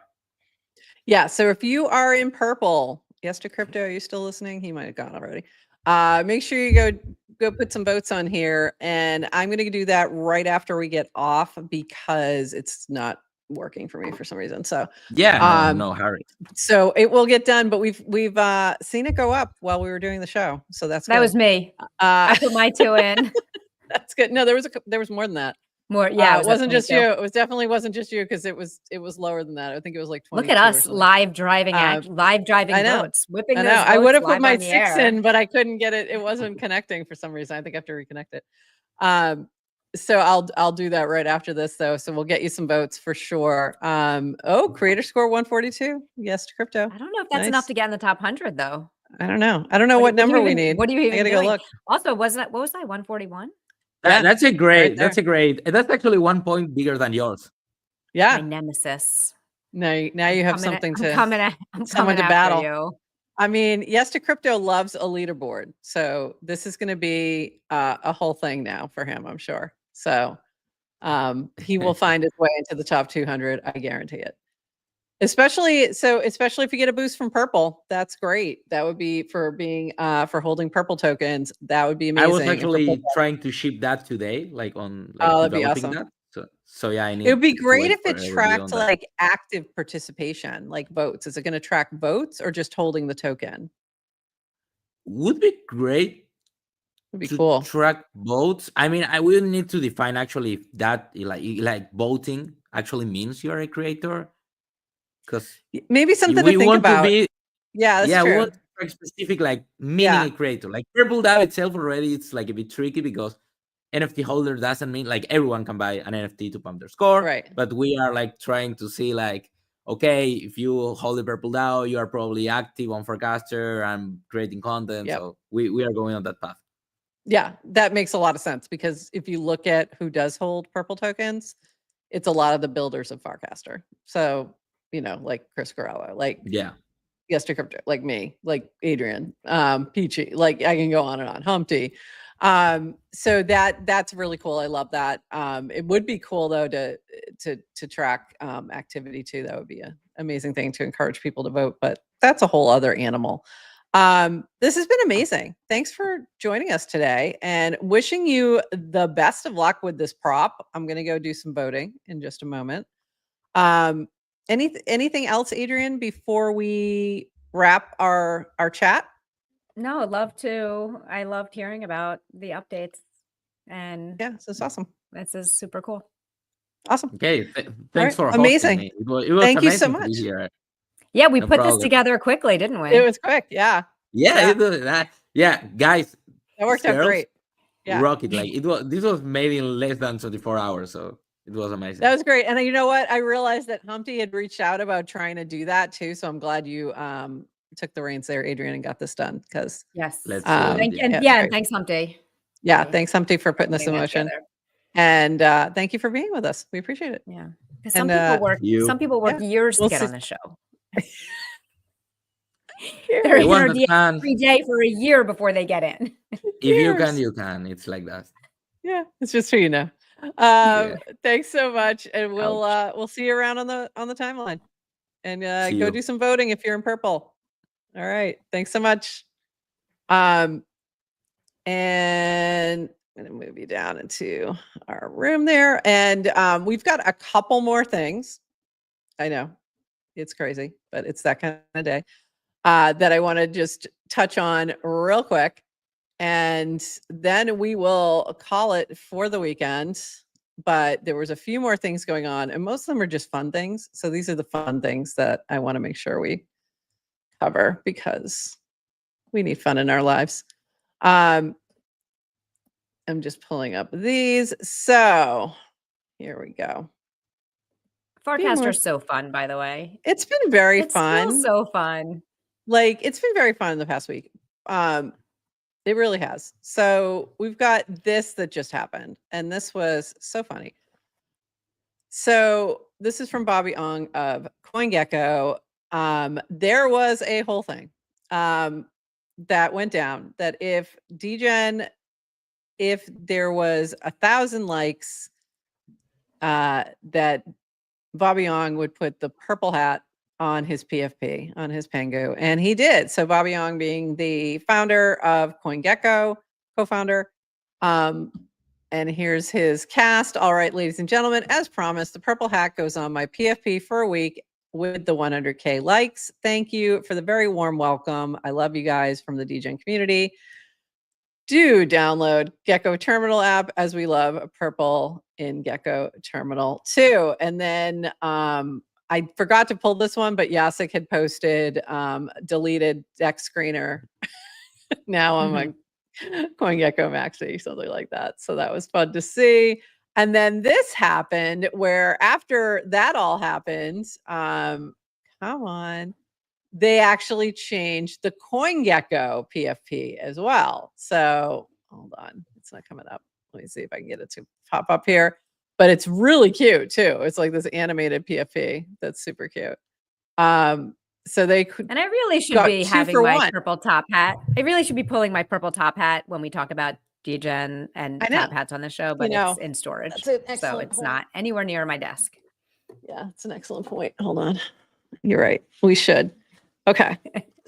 Yeah. So if you are in purple, yes to crypto, are you still listening? He might have gone already. Make sure you go put some votes on here. And I'm going to do that right after we get off because it's not working for me for some reason. So Yeah, no hurry. so it will get done, but we've seen it go up while we were doing the show. So that's That good. was me. I put my 2 in. That's good. No, there was more than that. More, yeah. It wasn't just you. It was definitely wasn't just you because it was lower than that. I think it was like 22. Look at us live driving I know. votes, whipping I those know. votes I would have put live my on the 6 air. in, but I couldn't get it. It wasn't connecting for some reason. I think I have to reconnect it. So I'll do that right after this though. So we'll get you some votes for sure. Creator score 142. Yes to crypto. I don't know if that's enough to get in the top 100 though. I don't know. I don't know what number we need. What do you even I gotta doing? go look. Also, what was that 141? Yeah, that's a great. right that's a great. That's actually 1 point bigger than yours. Yeah. My nemesis. Now you have something to someone to battle. You. I mean, Yes to Crypto loves a leaderboard, so this is going to be a whole thing now for him, I'm sure. So he will find his way into the top 200. I guarantee it. Especially if you get a boost from Purple, that's great. That would be for being for holding Purple tokens. That would be amazing. I was actually trying to ship that today, like on that'd be awesome. that. So yeah, I need. It would be great if it tracked like active participation, like votes. Is it going to track votes or just holding the token? Would be great. Would be cool. Track votes. I mean, I will need to define actually if that like voting actually means you're a creator. Because maybe something to think about. Yeah, that's true. We want to track specific like meaning a creator. Like Purple DAO itself already, it's like a bit tricky because NFT holder doesn't mean like everyone can buy an NFT to pump their score. Right. But we are like trying to see like, okay, if you hold the Purple DAO, you are probably active on Farcaster and creating content. Yep. So we are going on that path. Yeah, that makes a lot of sense because if you look at who does hold Purple tokens, it's a lot of the builders of Farcaster. So, like Chris Corello, like Yes to Crypto, like me, like Adrian, Peachy, like I can go on and on, Humpty. So that's really cool. I love that. It would be cool though to track activity too. That would be an amazing thing to encourage people to vote, but that's a whole other animal. This has been amazing. Thanks for joining us today and wishing you the best of luck with this prop. I'm going to go do some voting in just a moment. Anything else, Adrian, before we wrap our chat? No, I'd love to. I loved hearing about the updates. And yeah, this is awesome. This is super cool. Awesome. Okay. Thanks for amazing. Me. It was Thank you so amazing much. To be here. Yeah, we put this together quickly, didn't we? It was quick. Yeah. Yeah. Guys. That worked out great. Yeah. Rocket. Like this was made in less than 24 hours. So it was amazing. That was great. And you know what? I realized that Humpty had reached out about trying to do that too. So I'm glad you took the reins there, Adrian, and got this done because yes. Thanks, Humpty. Yeah, thanks, Humpty, for putting this in motion. And thank you for being with us. We appreciate it. Yeah. Because some people work years to get on the show. They're in our DM every day for a year before they get in. If you can. It's like that. Yeah, it's just who you know. Thanks so much, and we'll see you around on the timeline. And go do some voting if you're in purple. All right, thanks so much. And I'm gonna move you down into our room there, and we've got a couple more things. I know it's crazy, but it's that kind of day that I want to just touch on real quick. And then we will call it for the weekend. But there was a few more things going on, and most of them are just fun things. So these are the fun things that I want to make sure we cover because we need fun in our lives. I'm just pulling up these. So here we go. Farcaster's so fun, by the way. It's been very It's fun. still so fun. Like, it's been very fun in the past week. It really has. So we've got this that just happened, and this was so funny. So this is from Bobby Ong of CoinGecko. There was a whole thing that went down that if there was 1,000 likes, that Bobby Ong would put the purple hat on his PFP, on his Pengu, and he did. So Bobby Ong being the founder of CoinGecko, co-founder, and here's his cast. All right, ladies and gentlemen, as promised, the purple hat goes on my PFP for a week with the 100K likes. Thank you for the very warm welcome. I love you guys from the DGen community. Do download Gecko Terminal app, as we love purple in Gecko Terminal too. And then I forgot to pull this one, but Jacek had posted deleted deck screener now on my CoinGecko Maxi, something like that. So that was fun to see. And then this happened where after that all happened, come on, they actually changed the CoinGecko PFP as well. So hold on, it's not coming up. Let me see if I can get it to pop up here. But it's really cute too. It's like this animated PFP that's super cute. So they could, and I really should be having my purple top hat. I really should be pulling my purple top hat when we talk about DGen and top hats on the show, but it's in storage. So it's not anywhere near my desk. Yeah, it's an excellent point. Hold on. You're right. We should. Okay.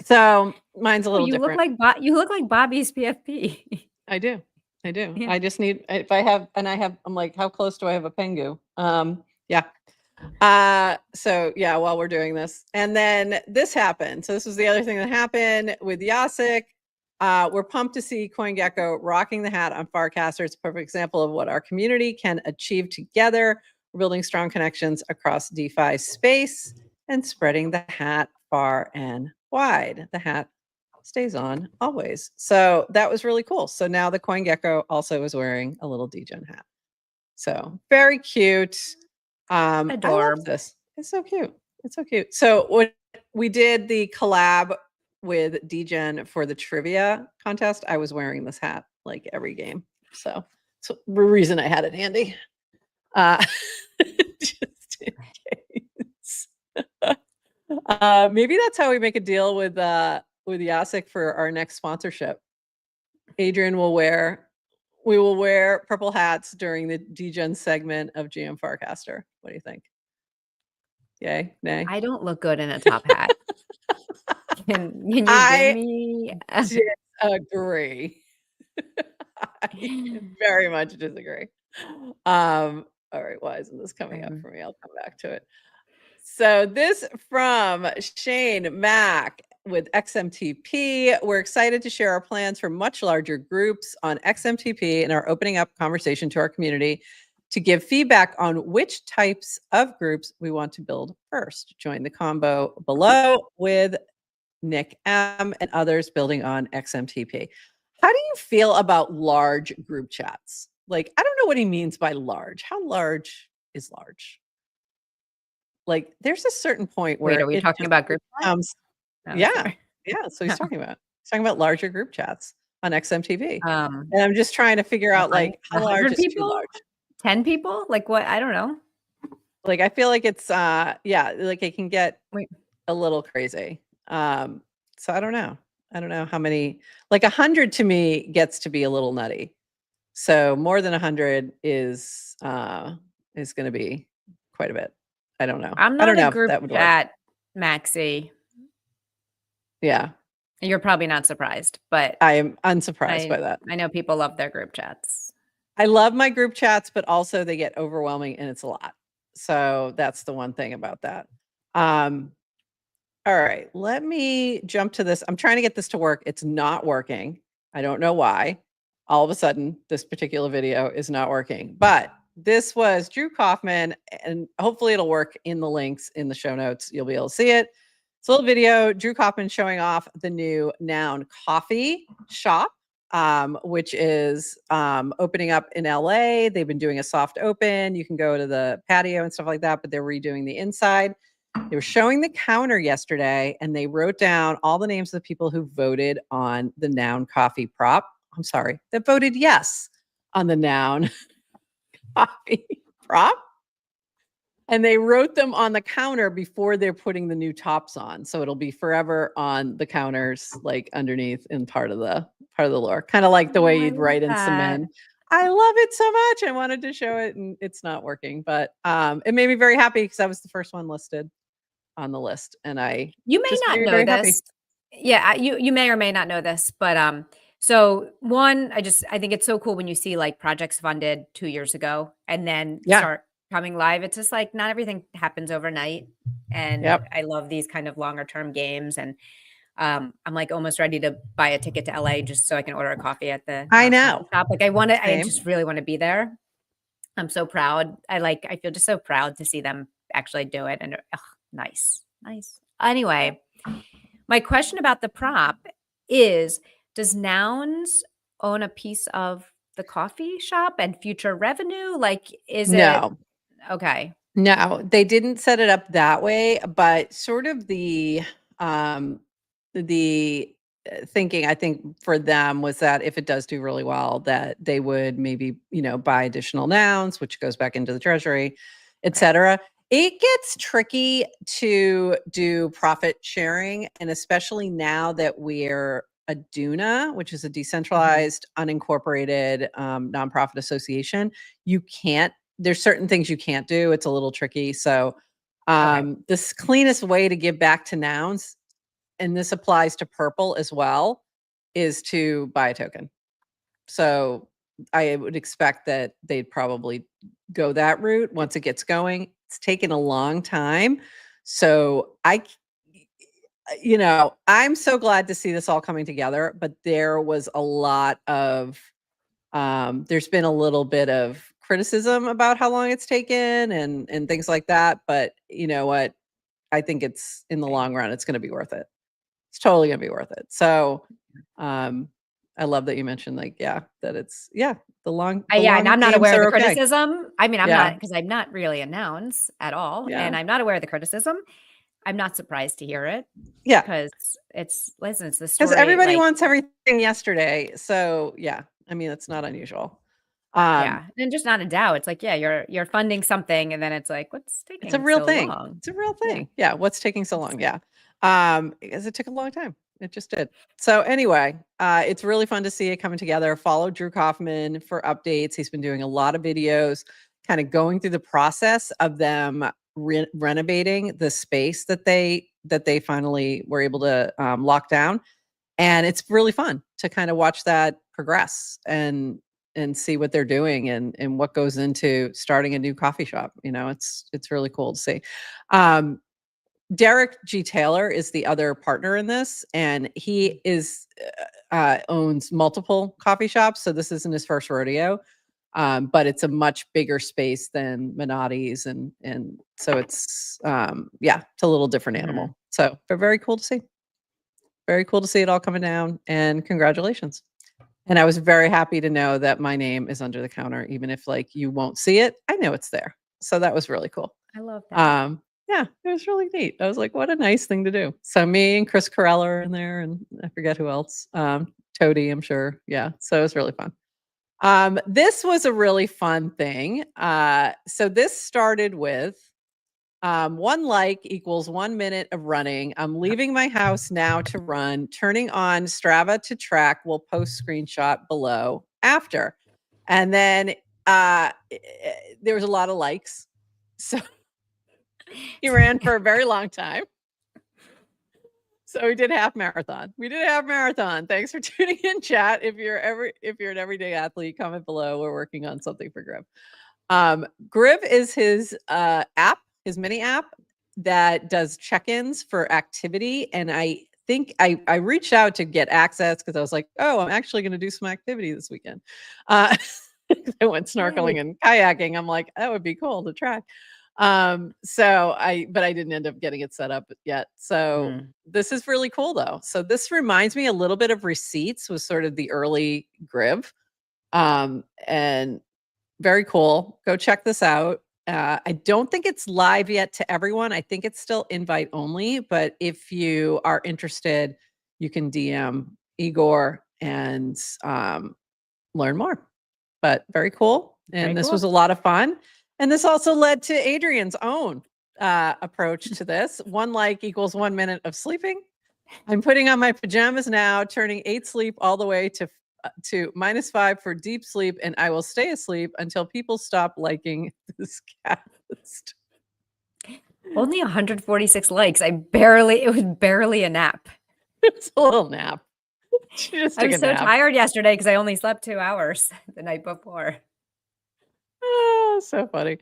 So mine's a little different. You look like Bobby's PFP. I do. Yeah. I just need, if I have, I'm like, how close do I have a Pengu? Yeah. So yeah, while we're doing this, and then this happened. So this was the other thing that happened with Jacek. We're pumped to see CoinGecko rocking the hat on Farcaster. It's a perfect example of what our community can achieve together. We're building strong connections across DeFi space and spreading the hat far and wide. The hat stays on always. So that was really cool. So now the CoinGecko also is wearing a little DGen hat. So very cute. I love this. It's so cute. It's so cute. So when we did the collab with DGen for the trivia contest, I was wearing this hat like every game. So the reason I had it handy. Just in case. Maybe that's how we make a deal with Jacek for our next sponsorship. Adrian we will wear purple hats during the DGen segment of GM Farcaster. What do you think? Yay? Nay? I don't look good in a top hat. Can you give me? Disagree. I very much disagree. All right, why isn't this coming up for me? I'll come back to it. So this from Shane Mack with XMTP. We're excited to share our plans for much larger groups on XMTP and are opening up conversation to our community to give feedback on which types of groups we want to build first. Join the combo below with Nick M and others building on XMTP. How do you feel about large group chats? Like, I don't know what he means by large. How large is large? Like, there's a certain point where are we talking about group chats? Yeah. So he's talking about larger group chats on XMTV. And I'm just trying to figure out like how large is too large. 10 people? Like what? I don't know. Like I feel like it's like it can get a little crazy. So I don't know. I don't know how many. Like 100 to me gets to be a little nutty. So more than 100 is going to be quite a bit. I don't know. I'm not a group chat Maxi. Yeah. You're probably not surprised, but I am unsurprised by that. I know people love their group chats. I love my group chats, but also they get overwhelming and it's a lot. So that's the one thing about that. All right, let me jump to this. I'm trying to get this to work. It's not working. I don't know why. All of a sudden, this particular video is not working. But this was Drew Kaufman, and hopefully it'll work in the links in the show notes. You'll be able to see it. It's a little video, Drew Kaufman showing off the new Noun coffee shop. which is opening up in LA. They've been doing a soft open. You can go to the patio and stuff like that, but they're redoing the inside. They were showing the counter yesterday, and they wrote down all the names of the people who voted on the Noun Coffee prop. I'm sorry, that voted yes on the Noun Coffee prop. And they wrote them on the counter before they're putting the new tops on. So it'll be forever on the counters, like underneath in part of the lore. Kind of like the way I you'd love write in that. cement. I love it so much. I wanted to show it and it's not working. But it made me very happy because I was the first one listed on the list. And You may just not very, know very this. happy. Yeah, you may or may not know this, but so one, I think it's so cool when you see like projects funded 2 years ago and then Yeah. start coming live. It's just like not everything happens overnight. And Yep. I love these kind of longer term games. And I'm like almost ready to buy a ticket to LA just so I can order a coffee at the I coffee know. shop. Like I Same. just really want to be there. I'm so proud. I feel just so proud to see them actually do it. And nice. Anyway, my question about the prop is, does Nouns own a piece of the coffee shop and future revenue? Like, is it No. okay? No, they didn't set it up that way, but sort of the thinking I think for them was that if it does do really well, that they would maybe, buy additional nouns, which goes back into the treasury, et cetera. It gets tricky to do profit sharing, and especially now that we're a DUNA, which is a decentralized, unincorporated nonprofit association. There's certain things you can't do. It's a little tricky. So this cleanest way to give back to nouns, and this applies to Purple as well, is to buy a token. So I would expect that they'd probably go that route once it gets going. It's taken a long time. So I'm so glad to see this all coming together, but there was a lot of there's been a little bit of criticism about how long it's taken and things like that. But you know what? I think it's in the long run, it's going to be worth it. It's totally going to be worth it. So I love that you mentioned that it's the long. The Yeah, and long I'm not games aware of are the okay. criticism. I mean, I'm Yeah. not, because I'm not really a nouns at all, Yeah. and I'm not aware of the criticism. I'm not surprised to hear it. Yeah. Because it's the story. Because everybody like, wants everything yesterday. So yeah, I mean, it's not unusual. yeah, and just not a doubt. It's like, yeah, you're funding something, and then it's like, what's taking It's a real so thing. long? It's a real Yeah. thing. Yeah. What's taking so long? Yeah. Because it took a long time. It just did. So anyway, it's really fun to see it coming together. Follow Drew Kaufman for updates. He's been doing a lot of videos, kind of going through the process of them renovating the space that they finally were able to lock down. And it's really fun to kind of watch that progress and see what they're doing and what goes into starting a new coffee shop. It's really cool to see. Derek G. Taylor is the other partner in this, and he owns multiple coffee shops. So this isn't his first rodeo, but it's a much bigger space than Minotti's, and so it's it's a little different animal. So they're very cool to see. Very cool to see it all coming down, and congratulations. And I was very happy to know that my name is under the counter, even if you won't see it. I know it's there. So that was really cool. I love that. Yeah, it was really neat. I was like, what a nice thing to do. So me and Chris Carell are in there, and I forget who else. Toady, I'm sure. Yeah. So it was really fun. This was a really fun thing. So this started with 1 like equals 1 minute of running. I'm leaving my house now to run. Turning on Strava to track. We'll post screenshot below after. And then there was a lot of likes. So he ran for a very long time. So we did half marathon. Thanks for tuning in, chat. If you're an everyday athlete, comment below. We're working on something for Griv. Griv is his app, his mini app that does check-ins for activity. And I think I reached out to get access because I was like, oh, I'm actually going to do some activity this weekend. I went snorkeling and kayaking. I'm like, that would be cool to track. But I didn't end up getting it set up yet. So this is really cool though. So this reminds me a little bit of Receipts, was sort of the early Griv. And very cool. Go check this out. I don't think it's live yet to everyone. I think it's still invite only, but if you are interested, you can DM Igor and learn more. But very cool. And Very this cool. was a lot of fun. And this also led to Adrian's own approach to this. 1 like equals 1 minute of sleeping. I'm putting on my pajamas now, turning 8 sleep all the way to -5 for deep sleep, and I will stay asleep until people stop liking this cast. Only 146 likes. It was barely a nap. It's a little nap. She just I took was a so nap. tired yesterday because I only slept 2 hours the night before. Oh, so funny.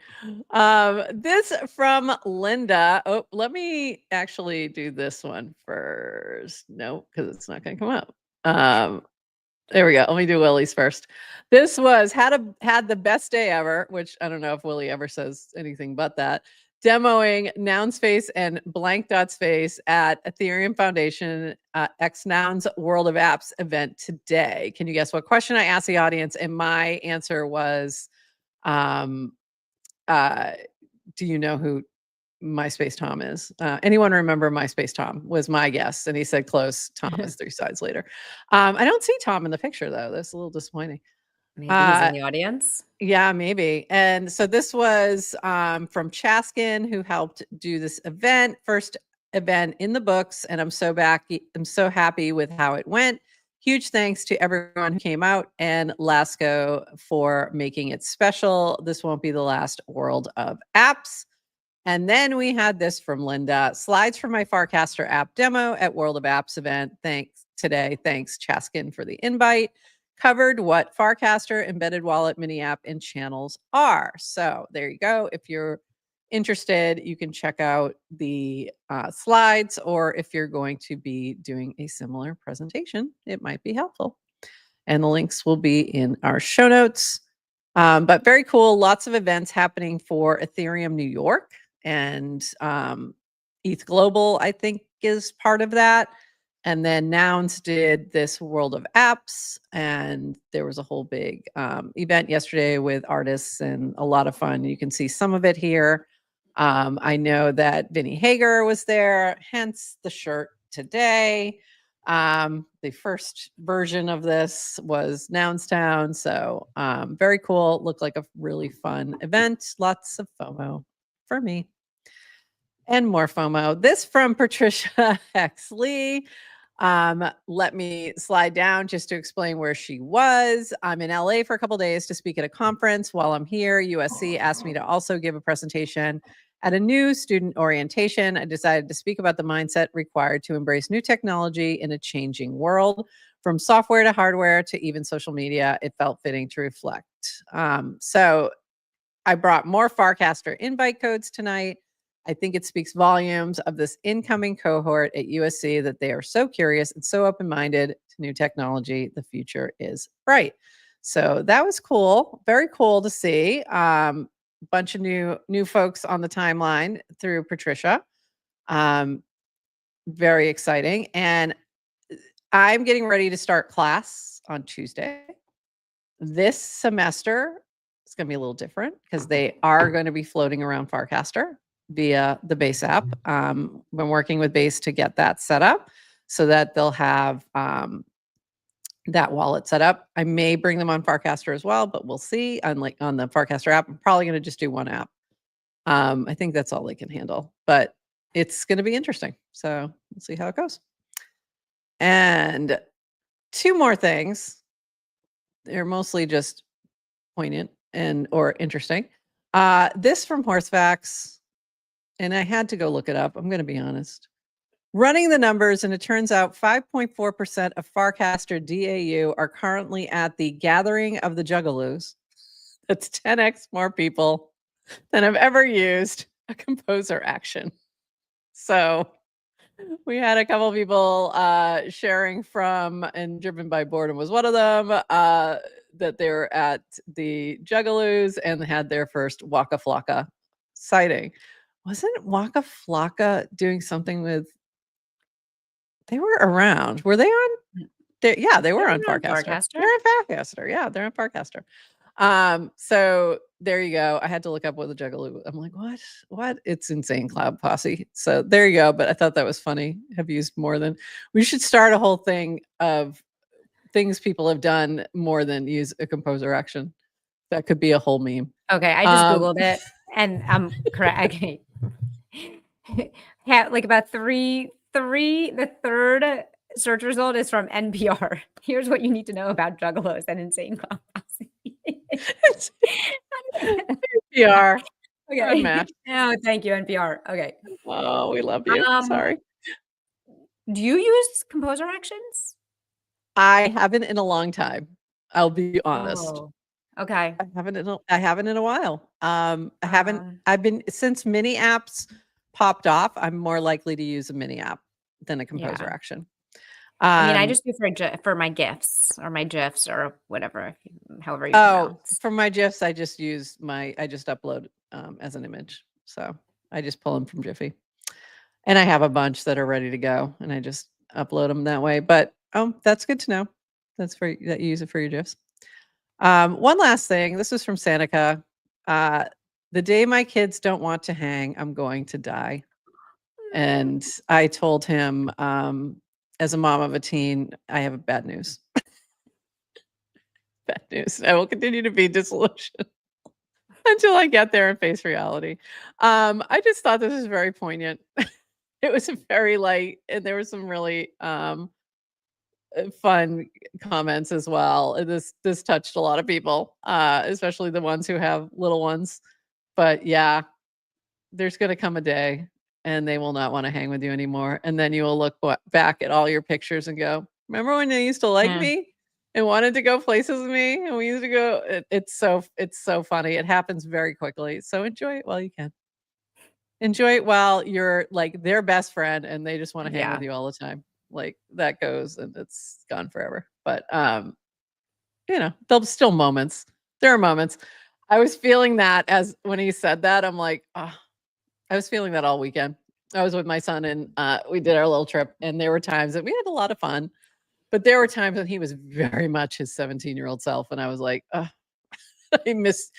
This from Linda. Oh, let me actually do this one first. No, because it's not going to come up. There we go. Let me do Willie's first. This was had the best day ever, which I don't know if Willie ever says anything but that. Demoing Noun Space and Blank Dot Space at Ethereum Foundation X Nouns World of Apps event today. Can you guess what question I asked the audience? And my answer was, do you know who MySpace Tom is? Anyone remember MySpace Tom was my guess. And he said close. Tom is 3 sides later. I don't see Tom in the picture though. That's a little disappointing. Maybe he's in the audience. Yeah, maybe. And so this was from Chaskin, who helped do this event, first event in the books. And I'm so happy with how it went. Huge thanks to everyone who came out, and Lasco for making it special. This won't be the last World of Apps. And then we had this from Linda. Slides from my Farcaster app demo at World of Apps event. Thanks Chaskin, for the invite. Covered what Farcaster, embedded wallet, mini app, and channels are. So there you go. If you're interested, you can check out the slides, or if you're going to be doing a similar presentation, it might be helpful. And the links will be in our show notes. But very cool. Lots of events happening for Ethereum New York, and ETH Global, I think, is part of that. And then Nouns did this World of Apps, and there was a whole big event yesterday with artists and a lot of fun. You can see some of it here. I know that Vinny Hager was there, hence the shirt today. The first version of this was Nounstown. So very cool. Looked like a really fun event. Lots of FOMO for me. And more FOMO. This from Patricia X. Lee. Let me slide down just to explain where she was. I'm in LA for a couple days to speak at a conference. While I'm here, USC asked me to also give a presentation at a new student orientation. I decided to speak about the mindset required to embrace new technology in a changing world, from software to hardware to even social media. It felt fitting to reflect. So I brought more Farcaster invite codes tonight. I think it speaks volumes of this incoming cohort at USC that they are so curious and so open-minded to new technology. The future is bright. So that was cool. Very cool to see. Bunch of new folks on the timeline through Patricia. Very exciting. And I'm getting ready to start class on Tuesday. This semester, it's going to be a little different because they are going to be floating around Farcaster via the Base app. Been working with Base to get that set up so that they'll have that wallet set up. I may bring them on Farcaster as well, but we'll see. On the Farcaster app, I'm probably going to just do one app. I think that's all they can handle, but it's going to be interesting. So we'll see how it goes. And 2 more things. They're mostly just poignant or interesting. This from Horsefax, and I had to go look it up. I'm going to be honest. Running the numbers, and it turns out 5.4% of Farcaster DAU are currently at the Gathering of the Juggalos. That's 10x more people than have ever used a composer action. So we had a couple people sharing from, and Driven by Boredom was one of them, that they were at the Juggalos and had their first Waka Flocka exciting. Wasn't Waka Flocka doing something with? They were around. Were they on? Yeah, they were on Farcaster. They're on Farcaster. Yeah, they're on Farcaster. So there you go. I had to look up what the Juggalo. I'm like, what? It's insane Cloud Posse. So there you go. But I thought that was funny. Have used more than we should start a whole thing of things people have done more than use a composer action. That could be a whole meme. Okay, I just Googled it and I'm correct. Okay. Yeah, like about three, the third search result is from NPR. Here's what you need to know about juggalos and insane clown posse. NPR. Okay. Unmatched. Oh, thank you, NPR. Okay. Oh, we love you. Sorry. Do you use composer actions? I haven't in a long time. I'll be honest. Oh, okay. I haven't in a while. I've been since mini apps popped off, I'm more likely to use a mini app than a composer action. I mean, I just do for my GIFs or my GIFs or whatever, however you pronounce. For my GIFs, I just upload as an image. So I just pull them from Jiffy. And I have a bunch that are ready to go and I just upload them that way. But that's good to know. That you use it for your GIFs. One last thing. This is from Seneca. The day my kids don't want to hang, I'm going to die. And I told him, as a mom of a teen, I have bad news. Bad news. I will continue to be disillusioned until I get there and face reality. I just thought this was very poignant. It was very light, and there were some really fun comments as well. This touched a lot of people, especially the ones who have little ones. But yeah, there's going to come a day and they will not want to hang with you anymore. And then you will look back at all your pictures and go, remember when they used to like me and wanted to go places with me? And we used to go, it's so funny. It happens very quickly. So enjoy it while you can. Enjoy it while you're like their best friend and they just want to hang with you all the time. Like that goes and it's gone forever. But, there'll be still moments. There are moments. I was feeling that as when he said that, I'm like, I was feeling that all weekend. I was with my son and we did our little trip and there were times that we had a lot of fun, but there were times when he was very much his 17-year-old self. And I was like, I miss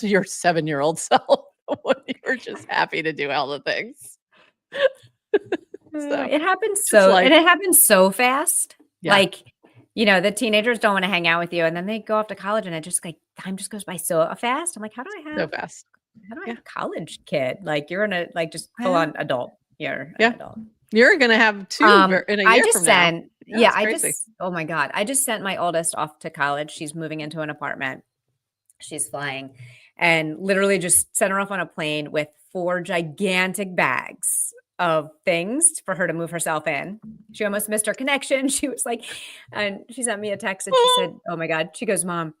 your 7-year-old self when you were just happy to do all the things. So, it happens so fast. Yeah. Like, the teenagers don't want to hang out with you and then they go off to college and it just like time just goes by so fast. I'm like, how do I have a college kid? Like you're gonna like just full on adult. You're an adult. You're gonna have two in a year from now. Oh my God. I just sent my oldest off to college. She's moving into an apartment. She's flying and literally just sent her off on a plane with 4 gigantic bags of things for her to move herself in. She almost missed her connection. She was like, and she sent me a text and she said, oh my God. She goes, Mom,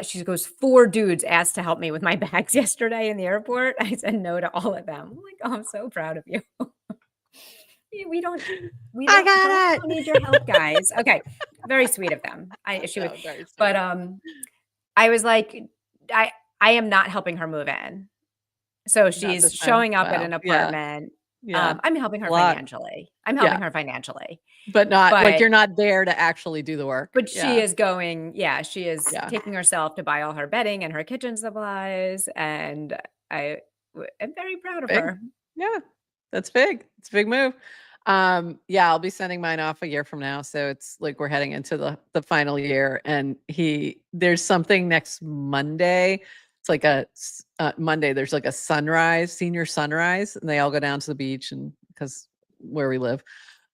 she goes, 4 dudes asked to help me with my bags yesterday in the airport. I said no to all of them. I'm like, oh, I'm so proud of you. we don't need your help, guys. Okay. Very sweet of them. I was like, I am not helping her move in. So she's showing up at an apartment. Yeah. I'm helping her financially. But not like you're not there to actually do the work. But she is going, she is taking herself to buy all her bedding and her kitchen supplies. And I am very proud of her. Yeah, that's big. It's a big move. I'll be sending mine off a year from now. So it's like we're heading into the final year. And there's something next Monday. It's like a Monday. There's like a senior sunrise, and they all go down to the beach, and because where we live,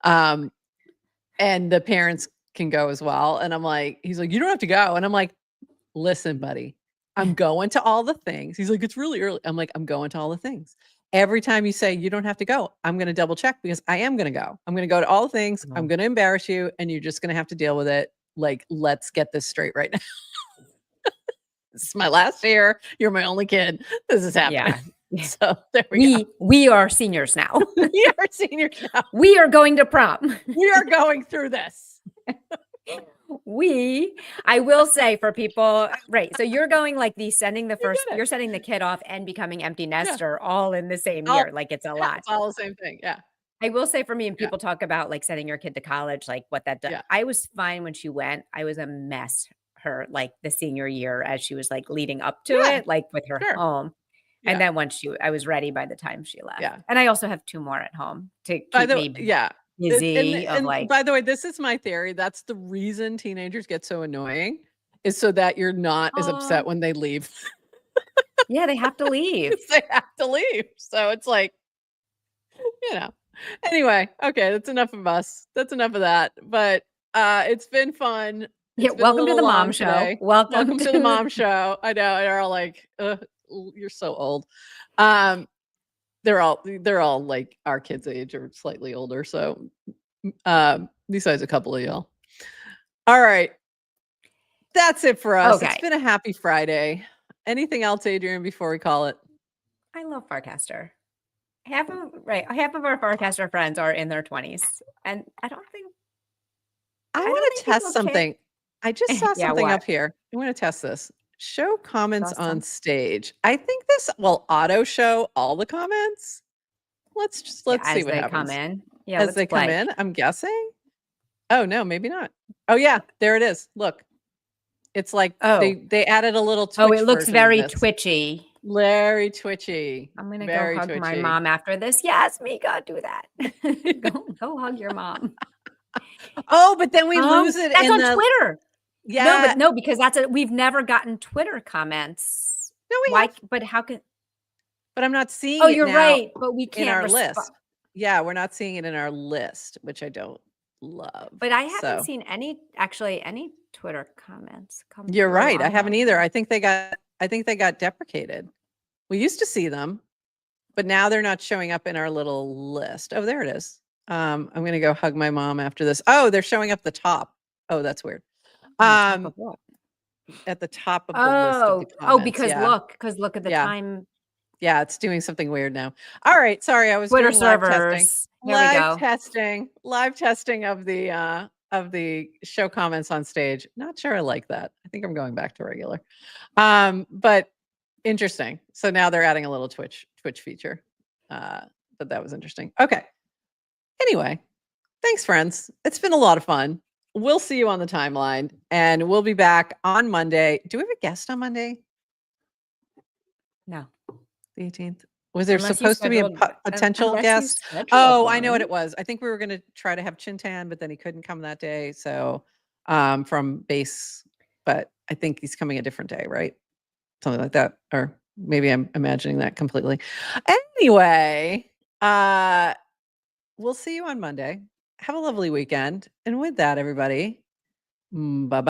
and the parents can go as well. And I'm like, he's like, you don't have to go, and I'm like, listen, buddy, I'm going to all the things. He's like, it's really early. I'm like, I'm going to all the things. Every time you say you don't have to go, I'm going to double check because I am going to go. I'm going to go to all the things. I'm going to embarrass you, and you're just going to have to deal with it. Like, let's get this straight right now. This is my last year. You're my only kid. This is happening. Yeah. So there we go. We are seniors now. We are seniors now. We are going to prom. We are going through this. I will say for people, right? So you're going like sending the first, good. you're sending the kid off and becoming empty nester all in the same All- year. Like it's a lot. It's all the same thing. Yeah. I will say for me, and Yeah. people talk about like sending your kid to college, like what that does. Yeah. I was fine when she went. I was a mess her like the senior year as she was like leading up to Yeah, it, like with her sure. home. Yeah. And then once I was ready by the time she left. Yeah. And I also have 2 more at home to By keep the me yeah. busy of And like, by the way, this is my theory. That's the reason teenagers get so annoying, is so that you're not as upset "Aw." when they leave. Yeah, they have to leave. They have to leave. So it's like, you know. Anyway, okay, that's enough of us. That's enough of that. But it's been fun. Yeah, It's been a welcome to little the long mom show. today. Welcome to the mom show. I know they're all like, you're so old. They're all like our kids' age or slightly older. So besides a couple of y'all. All right. That's it for us. It's Okay. been a happy Friday. Anything else, Adrian, before we call it? I love Farcaster. Half of our Farcaster friends are in their 20s. And I don't think I don't want to think people test care. something. I just saw Yeah, something up what? here. I want to test this. Show comments Saw on some? stage. I think this will auto show all the comments. Let's see As what they happens. come in. Yeah, As let's they come play. in, I'm guessing. Oh no, maybe not. Oh yeah, there it is. Look. It's like they added a little Twitch. Oh, it looks version of very this. twitchy. Very twitchy. I'm gonna Very go hug twitchy. my mom after this. Yes, Mika, do that. go hug your mom. Oh, but then we lose it that's in on Twitter. Yeah. No, because we've never gotten Twitter comments. No, we Why? have. But how can? But I'm not seeing Oh, it you're now right. But we in can't our respond. list. Yeah, we're not seeing it in our list, which I don't love. But I haven't seen any Twitter comments come You're through right. I on haven't my- either. I think they got deprecated. We used to see them, but now they're not showing up in our little list. Oh, there it is. I'm going to go hug my mom after this. Oh, they're showing up the top. Oh, that's weird. On the top of what? At the top of the list of the comments. Oh, because look at the time. Yeah, it's doing something weird now. All right, sorry, I was Twitter doing live servers. testing. Here we go. Live testing of the show comments on stage. Not sure I like that. I think I'm going back to regular. But interesting. So now they're adding a little Twitch feature. But that was interesting. Okay. Anyway, thanks, friends. It's been a lot of fun. We'll see you on the timeline, and we'll be back on Monday. Do we have a guest on Monday? No. The 18th. Was there Unless you supposed to be a scheduled- potential unless you guest? scheduled Oh, I know what one. it was. I think we were going to try to have Chintan, but then he couldn't come that day. So from Base, but I think he's coming a different day, right? Something like that. Or maybe I'm imagining that completely. Anyway, we'll see you on Monday. Have a lovely weekend. And with that, everybody, bye-bye.